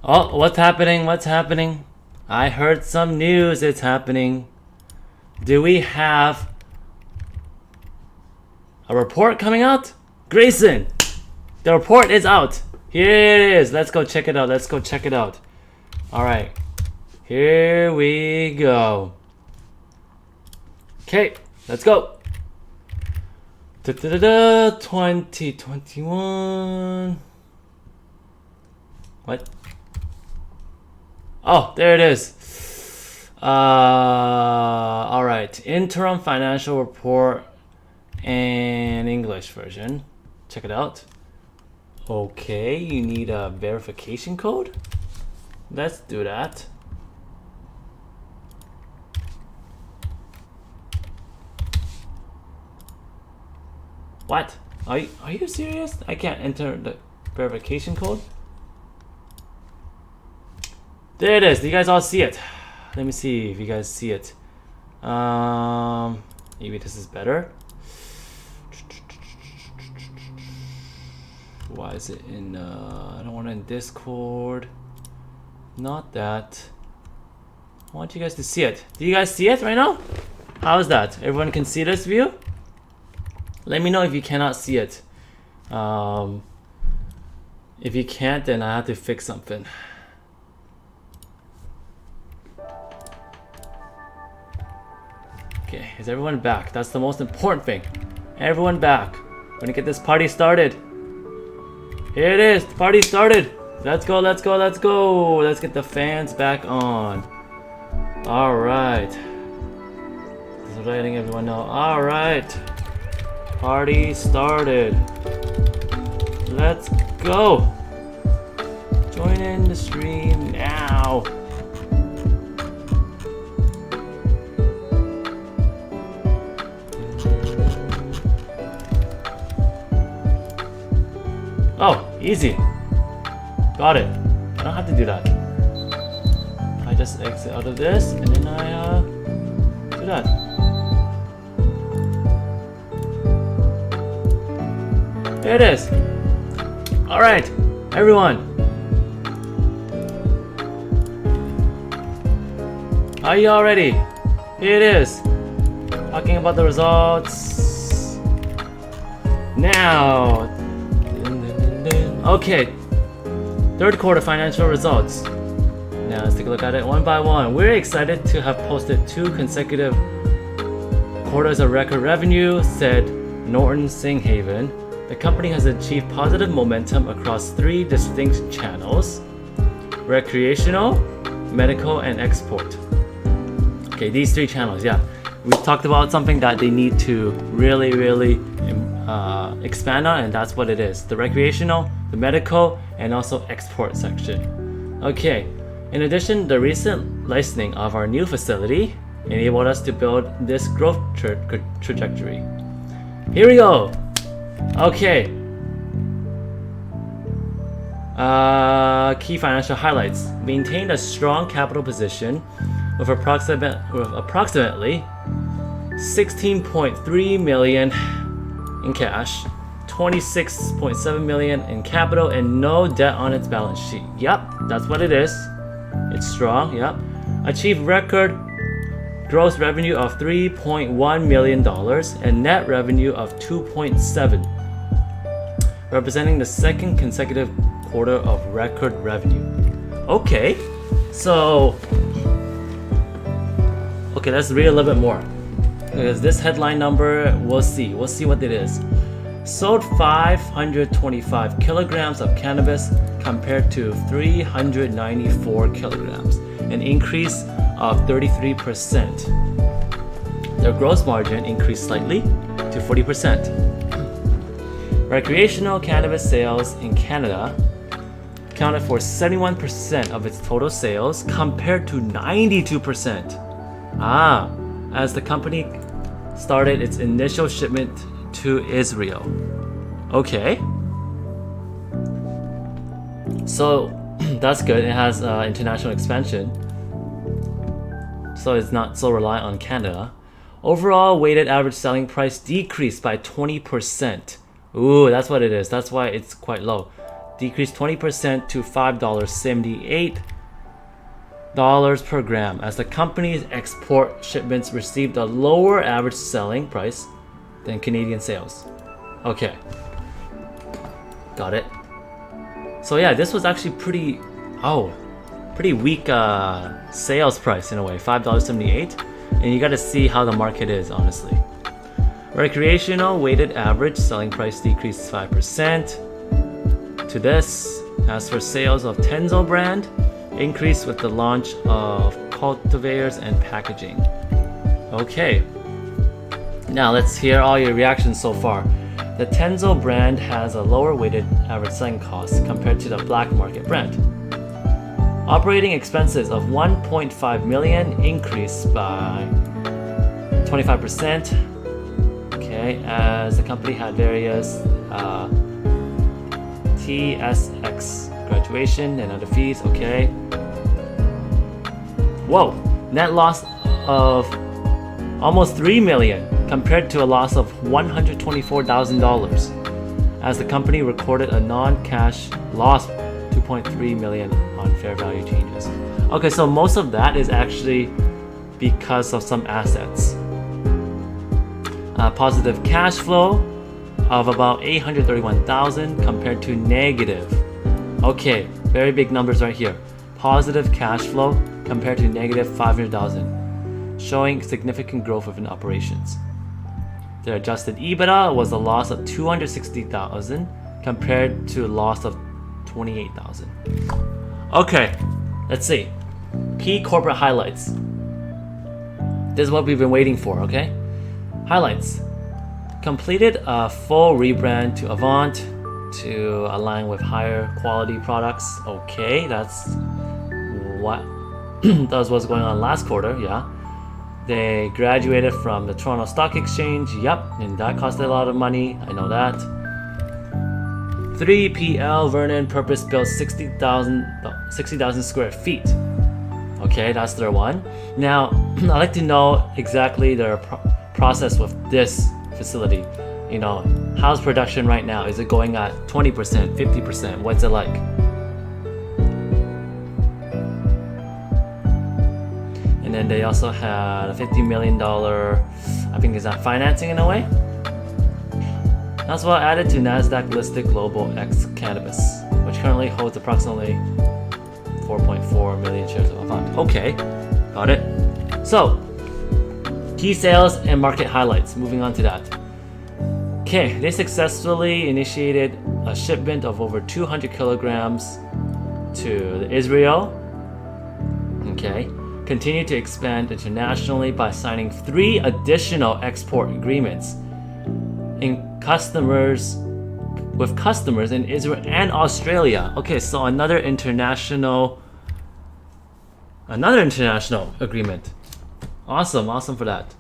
Oh, what's happening? What's happening? I heard some news. It's happening. Do we have a report coming out? Grayson, the report is out. Here it is. Let's go check it out. Let's go check it out. All right. Here we go. Okay, let's go. 2021. What? Oh, there it is. All right. Interim financial report and English version. Check it out. Okay, you need a verification code. Let's do that. What? Are you serious? I can't enter the verification code? There it is. Do you guys all see it? Let me see if you guys see it. Maybe this is better. Why is it in I don't want it in Discord. Not that. I want you guys to see it. Do you guys see it right now? How is that? Everyone can see this view? Let me know if you cannot see it. If you can't, then I have to fix something. Okay, is everyone back? That's the most important thing. Everyone back. We're gonna get this party started. Here it is. The party started. Let's go, let's go, let's go. Let's get the fans back on. Alright. Just letting everyone know. Alright. Party started. Let's go. Join in the stream now. Oh, easy. Got it. I don't have to do that. I just exit out of this and then I do that. There it is. All right, everyone. Are you all ready? Here it is. Talking about the results now. Okay, third quarter financial results. Now let's take a look at it one by one. We're excited to have posted 2 consecutive quarters of record revenue, said Norton Singhaven. The company has achieved positive momentum across 3 distinct channels: recreational, medical, and export. Okay, these 3 channels, yeah. We talked about something that they need to really expand on, and that's what it is: the recreational, the medical, and also export section. Okay, in addition, the recent licensing of our new facility enabled us to build this growth trajectory. Here we go. Okay. Key financial highlights: maintained a strong capital position with approximately 16.3 million in cash, 26.7 million in capital, and no debt on its balance sheet. Yep, that's what it is. It's strong. Yep. Achieved record gross revenue of $3.1 million and net revenue of $2.7, representing the 2nd consecutive quarter of record revenue. Okay, so let's read a little bit more, because this headline number, we'll see what it is. Sold 525 kilograms of cannabis compared to 394 kilograms, an increase of 33%. Their gross margin increased slightly to 40%. Recreational cannabis sales in Canada accounted for 71% of its total sales compared to 92%. As the company started its initial shipment to Israel. Okay. So that's good. It has international expansion. So it's not so reliant on Canada. Overall weighted average selling price decreased by 20%. Ooh, that's what it is. That's why it's quite low. decreased 20% to $5.78 per gram as the company's export shipments received a lower average selling price than Canadian sales. Okay. Got it. So yeah, this was actually pretty weak sales price in a way, $5.78. And you gotta see how the market is, honestly. Recreational weighted average selling price decreased 5% to this. As for sales of Tenzo brand, increased with the launch of cultivators and packaging. Okay. Now let's hear all your reactions so far. The Tenzo brand has a lower weighted average selling cost compared to the black market brand. Operating expenses of $1.5 million increased by 25%. Okay, as the company had various TSX graduation and other fees. Okay. Whoa! Net loss of almost $3 million compared to a loss of $124,000 as the company recorded a non-cash loss $2.3 million on fair value changes. Okay, so most of that is actually because of some assets. Positive cash flow of about $831,000 compared to negative. Okay, very big numbers right here. Positive cash flow compared to negative $500,000, showing significant growth within operations. Their adjusted EBITDA was a loss of $260,000 compared to a loss of $28,000. Okay, let's see. Key corporate highlights. This is what we've been waiting for, okay? Highlights. Completed a full rebrand to Avant to align with higher quality products. Okay, that's what's going on last quarter, yeah. They graduated from the Toronto Stock Exchange, yep, and that costed a lot of money, I know that. 3PL Vernon purpose-built 60,000 square feet. Okay, that's their one. Now, I'd like to know exactly their process with this facility. You know, how's production right now? Is it going at 20%, 50%? What's it like? And then they also had a $50 million, I think is that financing in a way? As well added to NASDAQ listed Global X Cannabis, which currently holds approximately 4.4 million shares of Avant. Okay, got it. So, key sales and market highlights. Moving on to that. Okay, they successfully initiated a shipment of over 200 kilograms to Israel. Okay, continue to expand internationally by signing 3 additional export agreements with customers in Israel and Australia. Okay, so another international agreement. Awesome for that.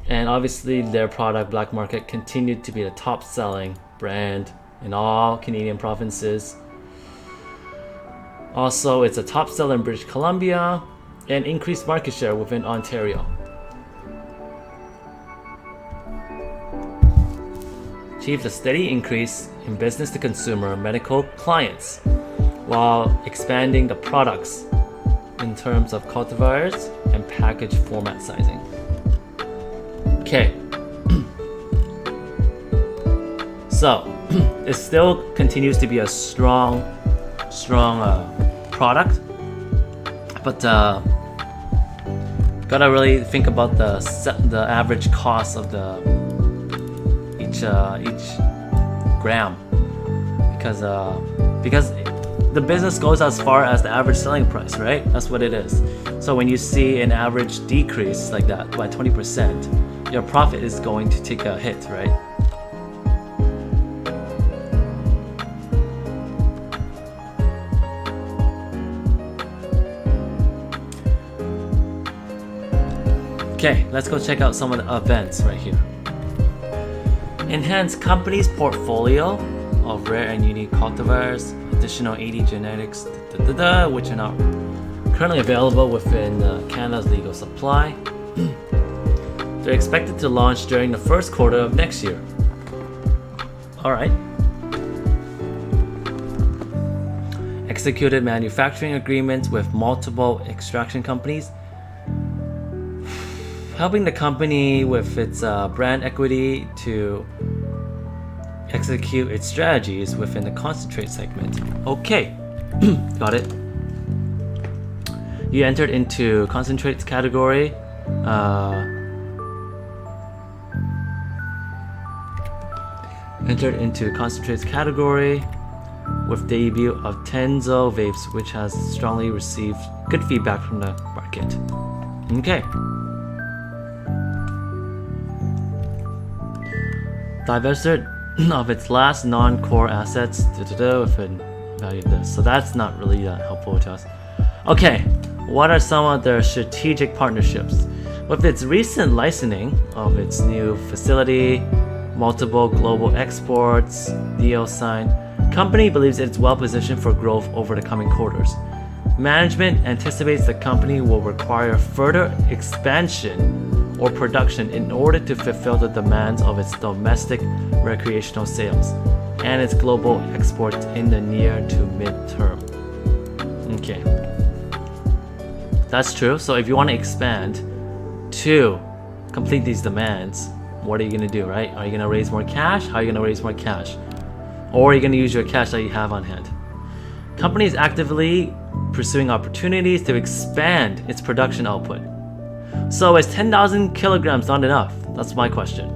And obviously their product, Black Market, continued to be the top selling brand in all Canadian provinces. Also, it's a top seller in British Columbia and increased market share within Ontario. Achieved a steady increase in business to consumer medical clients while expanding the products in terms of cultivars and package format sizing. Okay. So, it still continues to be a strong product, but gotta really think about the average cost of each gram, because the business goes as far as the average selling price, right? That's what it is. So when you see an average decrease like that by 20%, your profit is going to take a hit, right? Okay, let's go check out some of the events right here. Enhance company's portfolio of rare and unique cultivars, additional 80 genetics, which are not currently available within Canada's legal supply. They're expected to launch during the first quarter of next year. Alright. executed manufacturing agreements with multiple extraction companies, helping the company with its brand equity to execute its strategies within the concentrate segment. Okay, got it. You entered into concentrates category. Entered into concentrates category with debut of Tenzo vapes, which has strongly received good feedback from the market. Okay. Divested of its last non-core assets with a value of this. So that's not really helpful to us. Okay, what are some of their strategic partnerships? With its recent licensing of its new facility, multiple global exports, deal signed, company believes it's well positioned for growth over the coming quarters. Management anticipates the company will require further expansion or production in order to fulfill the demands of its domestic recreational sales and its global exports in the near to mid-term. Okay. That's true. So if you want to expand to complete these demands, what are you going to do, right? Are you going to raise more cash? How are you going to raise more cash? Or are you going to use your cash that you have on hand? Company is actively pursuing opportunities to expand its production output. So is 10,000 kilograms not enough? That's my question.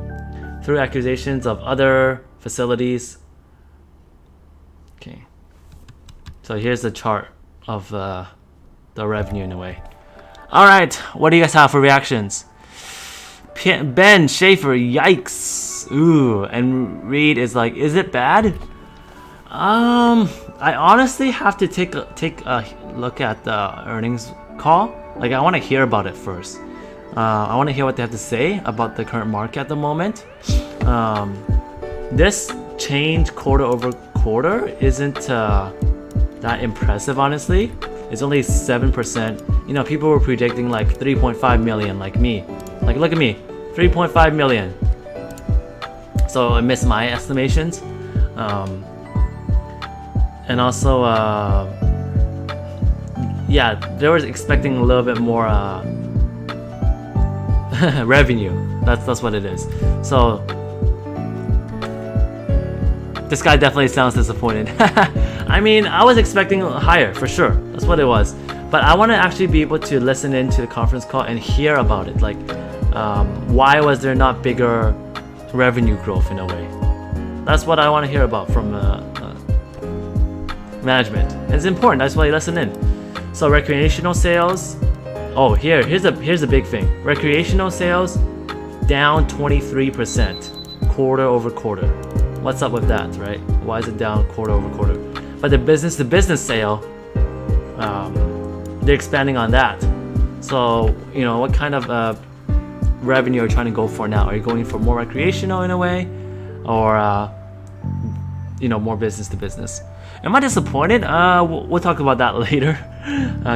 Through acquisitions of other facilities. Okay. So here's the chart of the revenue in a way. All right, what do you guys have for reactions? Ben Schaefer, yikes. Ooh, and Reed is like, is it bad? I honestly have to take a look at the earnings call. Like, I want to hear about it first. I want to hear what they have to say about the current market at the moment. This change quarter over quarter isn't that impressive, honestly. It's only 7%. You know, people were predicting like 3.5 million, like me. Like, look at me, 3.5 million. So I missed my estimations. And also, yeah, they were expecting a little bit more revenue. That's what it is. So this guy definitely sounds disappointed. I mean, I was expecting higher for sure. That's what it was. But I want to actually be able to listen into the conference call and hear about it. Like, why was there not bigger revenue growth in a way? That's what I want to hear about from management. It's important. That's why you listen in. So recreational sales. Oh, here's a big thing. Recreational sales down 23% quarter over quarter. What's up with that, right? Why is it down quarter over quarter? But the business to business sale, they're expanding on that. So, you know, what kind of revenue are you trying to go for now? Are you going for more recreational in a way, or you know, more business to business? Am I disappointed? We'll talk about that later.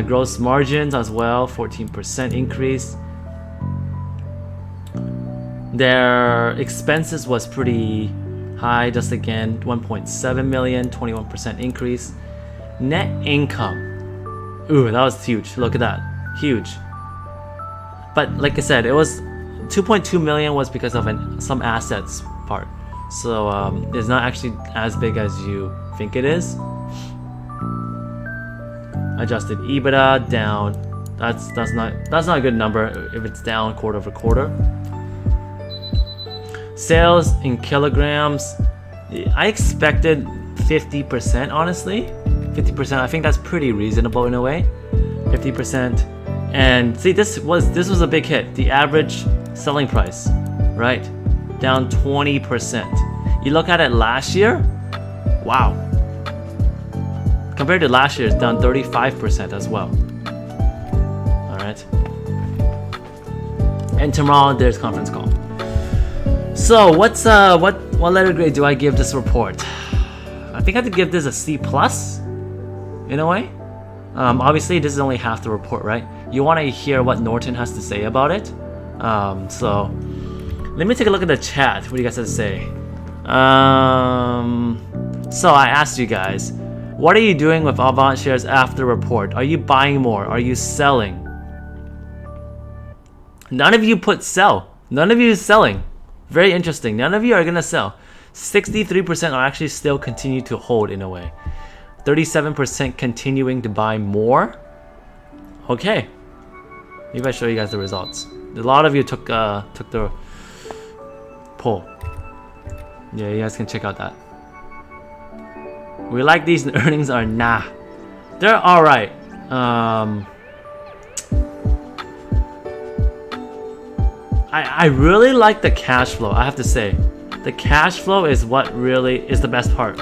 Gross margins as well, 14% increase. Their expenses was pretty high, just again 1.7 million, 21% increase. Net income, ooh, that was huge. Look at that, huge. But like I said, it was 2.2 million was because of some assets part. So it's not actually as big as you think it is. Adjusted EBITDA down. That's not a good number if it's down quarter over quarter. Sales in kilograms, I expected 50%, honestly. 50%, I think that's pretty reasonable in a way. 50%. And see, this was a big hit. The average selling price, right? Down 20%. You look at it last year, wow. Compared to last year, it's down 35% as well. All right. And tomorrow there's conference call. So what letter grade do I give this report? I think I have to give this a C plus, in a way. Obviously, this is only half the report, right? You want to hear what Norton has to say about it. So let me take a look at the chat. What do you guys have to say? So I asked you guys, What are you doing with Avant shares after report? Are you buying more? Are you selling? None of you put sell. None of you is selling. Very interesting. None of you are gonna sell. 63% are actually still continue to hold in a way. 37% continuing to buy more. Okay. Maybe I show you guys the results. A lot of you took the poll. Yeah, you guys can check out that. We like these earnings are nah. They're alright. I really like the cash flow, I have to say. The cash flow is what really is the best part.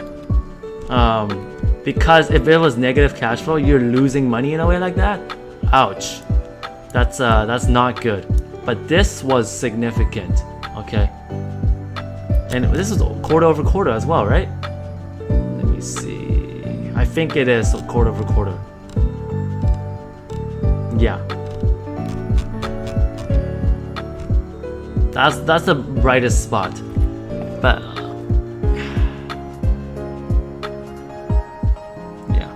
Because if it was negative cash flow, you're losing money in a way like that. Ouch. That's not good. But this was significant. Okay. And this is quarter over quarter as well, right? Let me see. I think it is quarter over quarter. Yeah. That's the brightest spot. But yeah.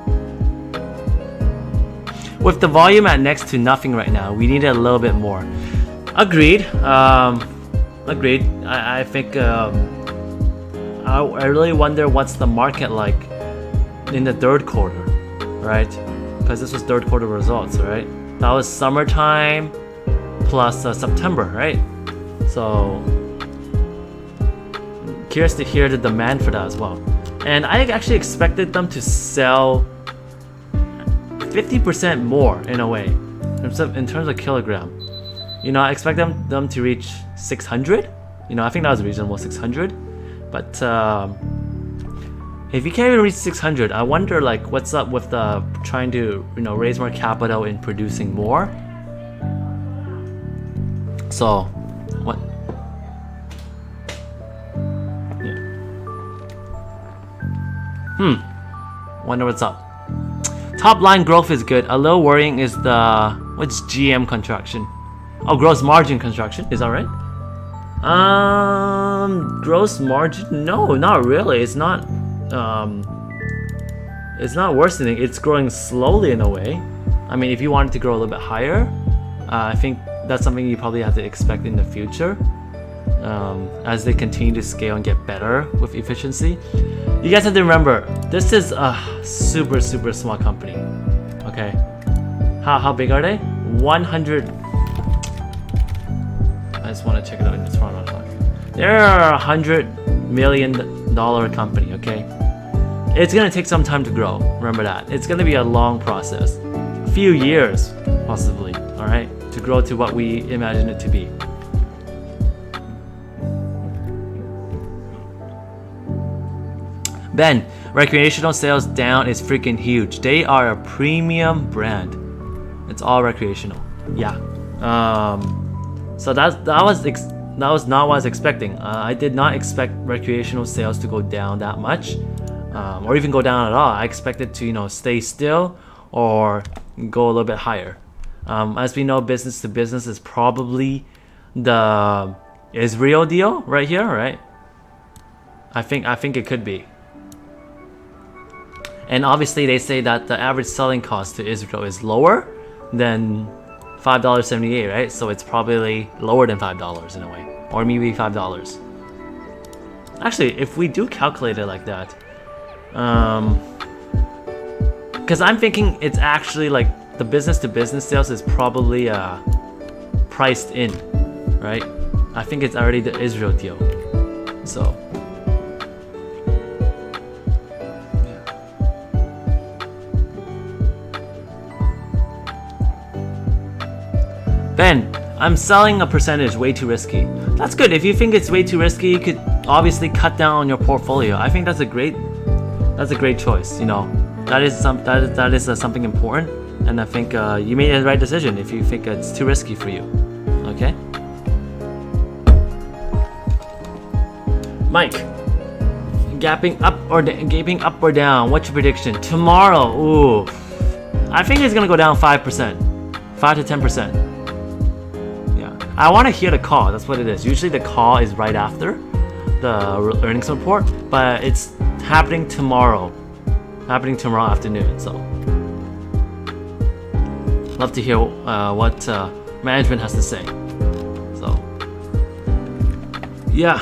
With the volume at next to nothing right now, we need a little bit more. Agreed. Agreed. I think I really wonder what's the market like in the third quarter, right? Because this was third quarter results, right? That was summertime plus September, right? So curious to hear the demand for that as well. And I actually expected them to sell 50% more in a way in terms of kilogram. You know, I expect them to reach 600. You know, I think that was reasonable, 600. But if you can't even reach 600, I wonder like what's up with the trying to raise more capital in producing more. So what? Yeah. Wonder what's up. Top line growth is good. A little worrying is the what's GM contraction. Oh, gross margin contraction. Is that right? Gross margin? No, not really. It's not worsening. It's growing slowly in a way. I mean, if you wanted to grow a little bit higher, I think that's something you probably have to expect in the future. As they continue to scale and get better with efficiency. You guys have to remember, this is a super small company. Okay. How big are they? 100. I just want to check it out in this front. They're a $100 million company, okay? It's gonna take some time to grow, remember that. It's gonna be a long process. A few years, possibly, alright? To grow to what we imagine it to be. Ben, recreational sales down is freaking huge. They are a premium brand. It's all recreational. Yeah. So that was not what I was expecting. I did not expect recreational sales to go down that much, or even go down at all. I expected to stay still or go a little bit higher. As we know, business to business is probably the Israel deal right here, right? I think it could be. And obviously they say that the average selling cost to Israel is lower than $5.78, right? So it's probably lower than $5 in a way, or maybe $5. Actually, if we do calculate it like that, because I'm thinking it's actually like the business to business sales is probably priced in, right? I think it's already the Israel deal. So Ben, I'm selling a percentage, way too risky. That's good. If you think it's way too risky, you could obviously cut down on your portfolio. I think that's a great choice. That is something important, and I think you made the right decision if you think it's too risky for you. Okay. Mike, gaping up or down? What's your prediction? Tomorrow, ooh, I think it's gonna go down 5%, 5 to 10%. I want to hear the call. That's what it is. Usually the call is right after the earnings report, but it's happening tomorrow. happening tomorrow afternoon. So love to hear what management has to say. So yeah,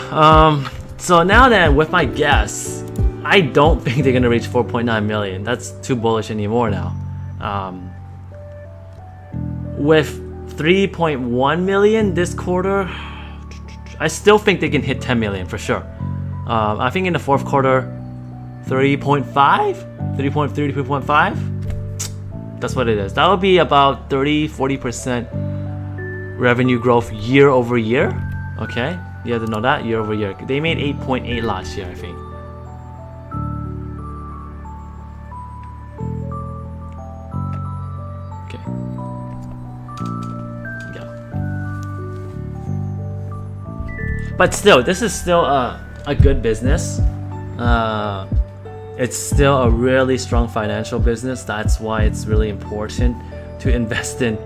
so now that with my guess, I don't think they're gonna reach 4.9 million. That's too bullish anymore now. With 3.1 million this quarter, I still think they can hit 10 million for sure. I think in the fourth quarter, 3.5, 3.3, 3.5. That's what it is. That would be about 30-40% revenue growth year over year. Okay, you have to know that year over year. They made 8.8 last year, I think. Okay. Yeah. But still, this is still a good business. It's still a really strong financial business. That's why it's really important to invest in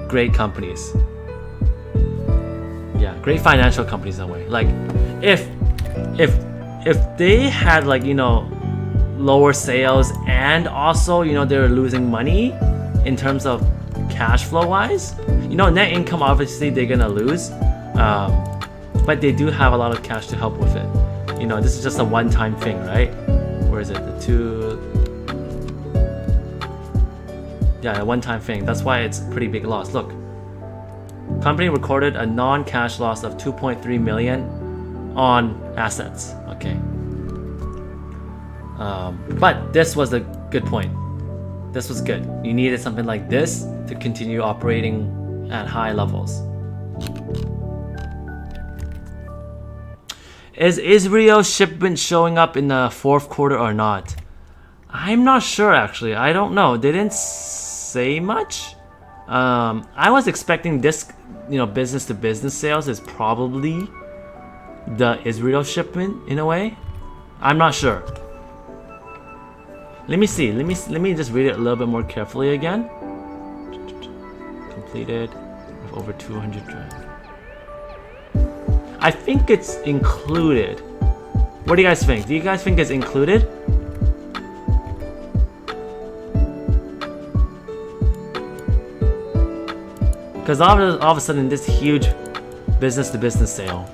great companies. Yeah, great financial companies in a way. Like if they had like, you know, lower sales and also, you know, they're losing money in terms of cash flow wise, you know, net income obviously they're gonna lose, but they do have a lot of cash to help with it. You know, this is just a one-time thing, right? Where is it? The two... Yeah, a one-time thing. That's why it's a pretty big loss. Look, company recorded a non-cash loss of 2.3 million on assets. Okay. But this was a good point. This was good. You needed something like this to continue operating at high levels. Is Israel shipment showing up in the fourth quarter or not? I'm not sure actually. I don't know. They didn't say much. I was expecting this, you know, business to business sales is probably the Israel shipment in a way. I'm not sure. Let me see. Let me just read it a little bit more carefully again. Completed with over 200 drives. I think it's included. What do you guys think? Do you guys think it's included? Because all of a sudden this huge business-to-business sale,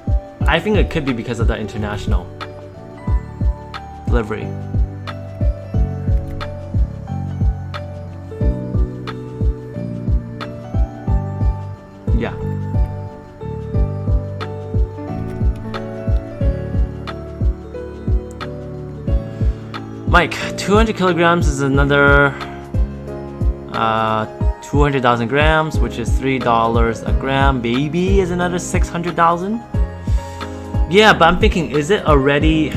I think it could be because of the international delivery. Yeah. Mike, 200 kilograms is another 200,000 grams, which is $3 a gram. Baby is another 600,000. Yeah, but I'm thinking, is it already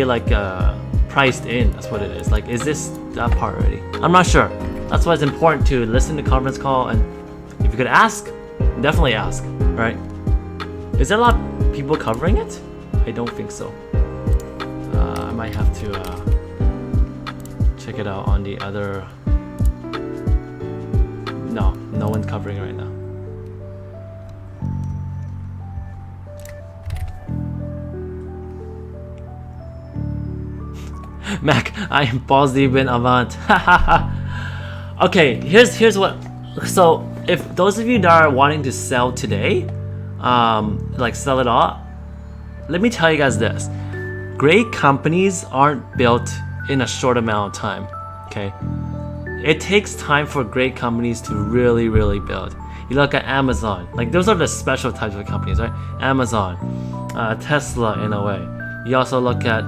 like priced in? That's what it is. Like, is this that part already? I'm not sure. That's why it's important to listen to conference call, and if you could ask, definitely ask, right? Is there a lot of people covering it? I don't think so. I might have to check it out on the other. No one's covering it right now. Mac, I am balls deep in Avant. Okay, here's what. So if those of you that are wanting to sell today, like sell it all, let me tell you guys this. Great companies aren't built in a short amount of time, okay? It takes time for great companies to really build. You look at Amazon, like those are the special types of companies, right? Amazon, Tesla in a way. You also look at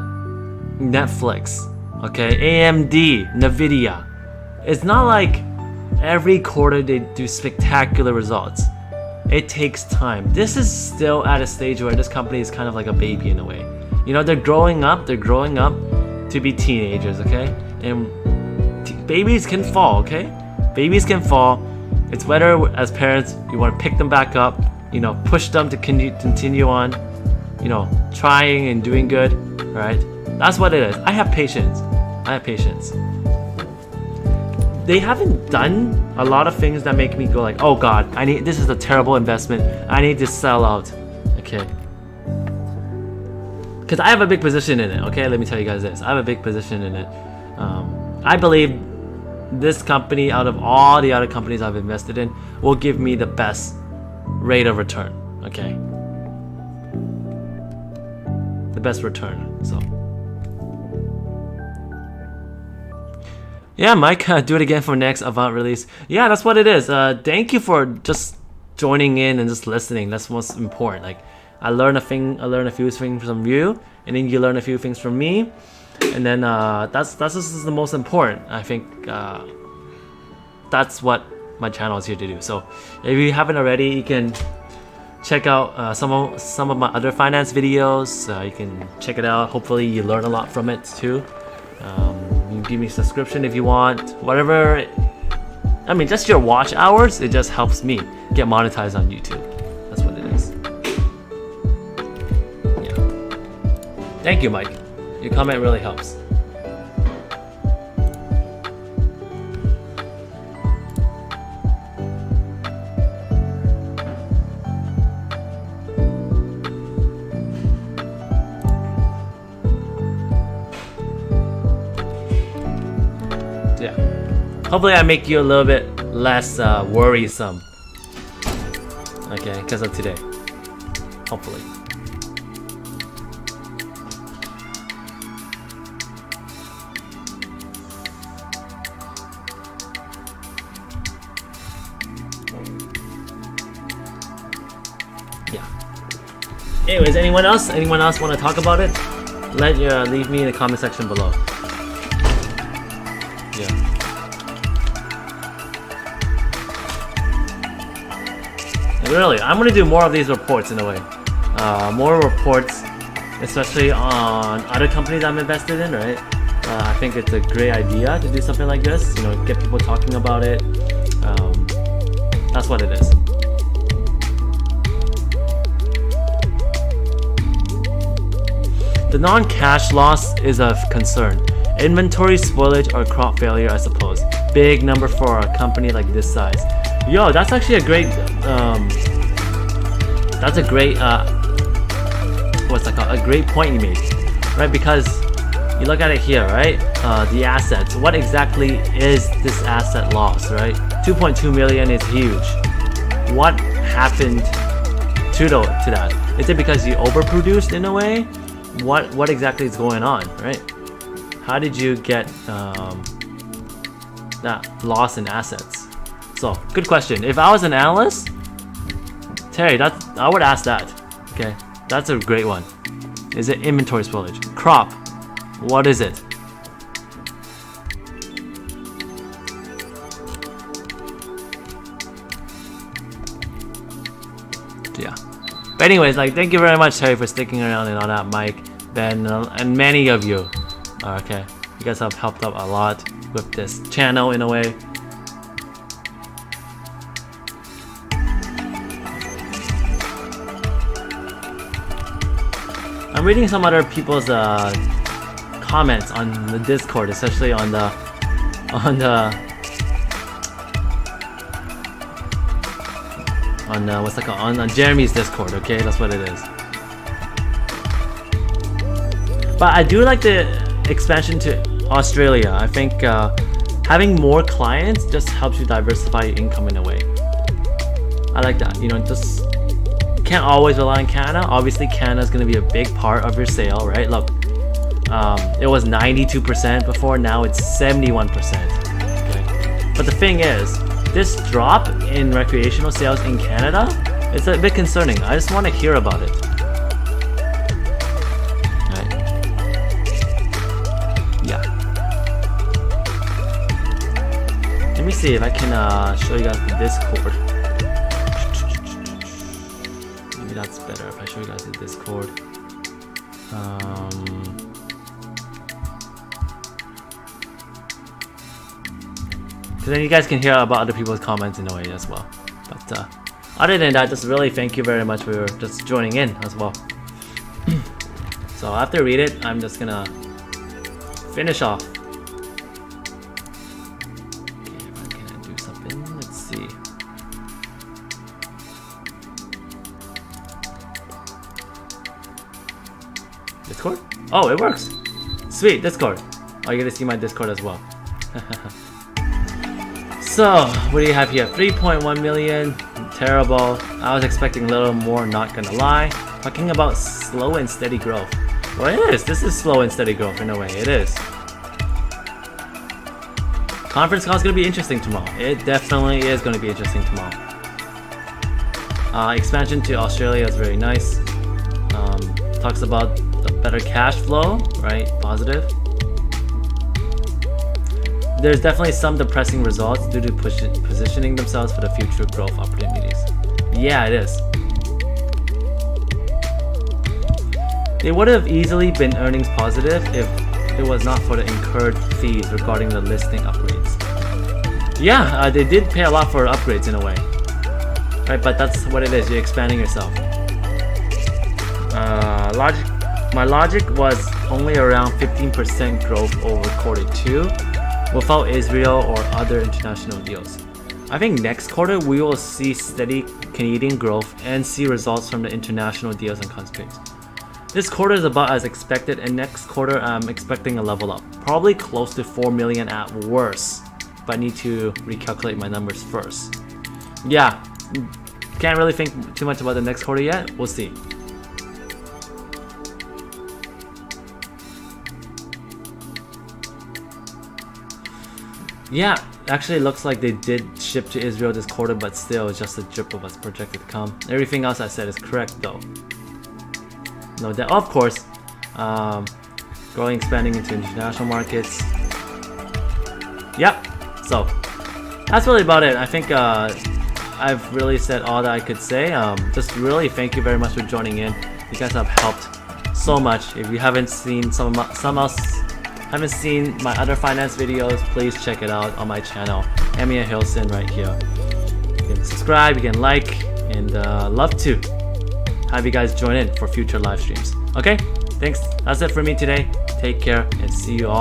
Netflix, okay? AMD, Nvidia. It's not like every quarter they do spectacular results. It takes time. This is still at a stage where this company is kind of like a baby in a way. You know, they're growing up to be teenagers, okay? And babies can fall, okay? Babies can fall. It's whether as parents you want to pick them back up, you know, push them to continue on, you know, trying and doing good, right? That's what it is. I have patience. They haven't done a lot of things that make me go like, oh god, this is a terrible investment. I need to sell out. Okay. because I have a big position in it. Okay, let me tell you guys this. I have a big position in it. I believe this company, out of all the other companies I've invested in, will give me the best rate of return. Okay, the best return. So yeah, Mike, do it again for next Avant release. Yeah, that's what it is. Thank you for just joining in and just listening. That's most important. Like, I learn a few things from you, and then you learn a few things from me, and then that's just the most important. I think that's what my channel is here to do. So if you haven't already, you can check out some of my other finance videos. You can check it out. Hopefully you learn a lot from it too. You can give me a subscription if you want. Whatever. I mean, just your watch hours, it just helps me get monetized on YouTube. That's what it is. Yeah. Thank you, Mike. Your comment really helps. Yeah. Hopefully I make you a little bit less worrisome. Okay, because of today. Hopefully. Yeah. Anyways, anyone else? Anyone else want to talk about it? Leave me in the comment section below. Yeah. Really, I'm gonna do more of these reports in a way. More reports, especially on other companies I'm invested in, right? I think it's a great idea to do something like this. You know, get people talking about it. That's what it is. The non-cash loss is of concern. Inventory spoilage or crop failure, I suppose. Big number for a company like this size. Yo, that's actually a great, what's that called? A great point you made, right? Because you look at it here, right? The assets. What exactly is this asset loss, right? 2.2 million is huge. What happened to that? Is it because you overproduced in a way? What exactly is going on, right? How did you get that loss in assets? So, good question. If I was an analyst, Terry, I would ask that. Okay, that's a great one. Is it inventory spoilage? Crop, what is it? Yeah. But anyways, like, thank you very much, Terry, for sticking around and all that, Mike, Ben, and many of you. Okay, you guys have helped out a lot with this channel in a way. I'm reading some other people's comments on the Discord, especially on what's that called? On Jeremy's Discord. Okay, that's what it is. But I do like the expansion to Australia. I think having more clients just helps you diversify your income in a way. I like that. You know, just can't always rely on Canada. Obviously, Canada is going to be a big part of your sale, right? Look, it was 92% before, now it's 71%. Okay, but the thing is, this drop in recreational sales in Canada, it's a bit concerning. I just want to hear about it. Right? Yeah. Let me see if I can show you guys the Discord. That's better if I show you guys the Discord. Because then you guys can hear about other people's comments in a way as well. But other than that, just really thank you very much for just joining in as well. So after I read it, I'm just gonna finish off. Okay, if I can do something, let's see. Discord? Oh, it works. Sweet, Discord. Oh, you get to see my Discord as well. So, what do you have here? 3.1 million. Terrible. I was expecting a little more, not gonna lie. Talking about slow and steady growth. Well, it is. This is slow and steady growth in a way. It is. Conference call is going to be interesting tomorrow. It definitely is going to be interesting tomorrow. Expansion to Australia is very nice. Talks about the better cash flow, right? Positive. There's definitely some depressing results due to positioning themselves for the future growth opportunities. Yeah, it is. They would have easily been earnings positive if it was not for the incurred fees regarding the listing upgrades. Yeah, they did pay a lot for upgrades in a way. Right, but that's what it is, you're expanding yourself. My logic was only around 15% growth over Q2 without Israel or other international deals. I think next quarter we will see steady Canadian growth and see results from the international deals and contracts. This quarter is about as expected, and next quarter I'm expecting a level up. Probably close to 4 million at worst, but I need to recalculate my numbers first. Yeah, can't really think too much about the next quarter yet, we'll see. Yeah, actually it looks like they did ship to Israel this quarter, but still it's just a drip of what's projected to come. Everything else I said is correct though. No doubt, of course, growing, expanding into international markets. Yep, so that's really about it. I think I've really said all that I could say. Just really thank you very much for joining in. You guys have helped so much. If you haven't seen haven't seen my other finance videos, please check it out on my channel, Amir Hilson, right here. You can subscribe, you can like, and love to have you guys join in for future live streams. Okay, thanks. That's it for me today. Take care and see you all.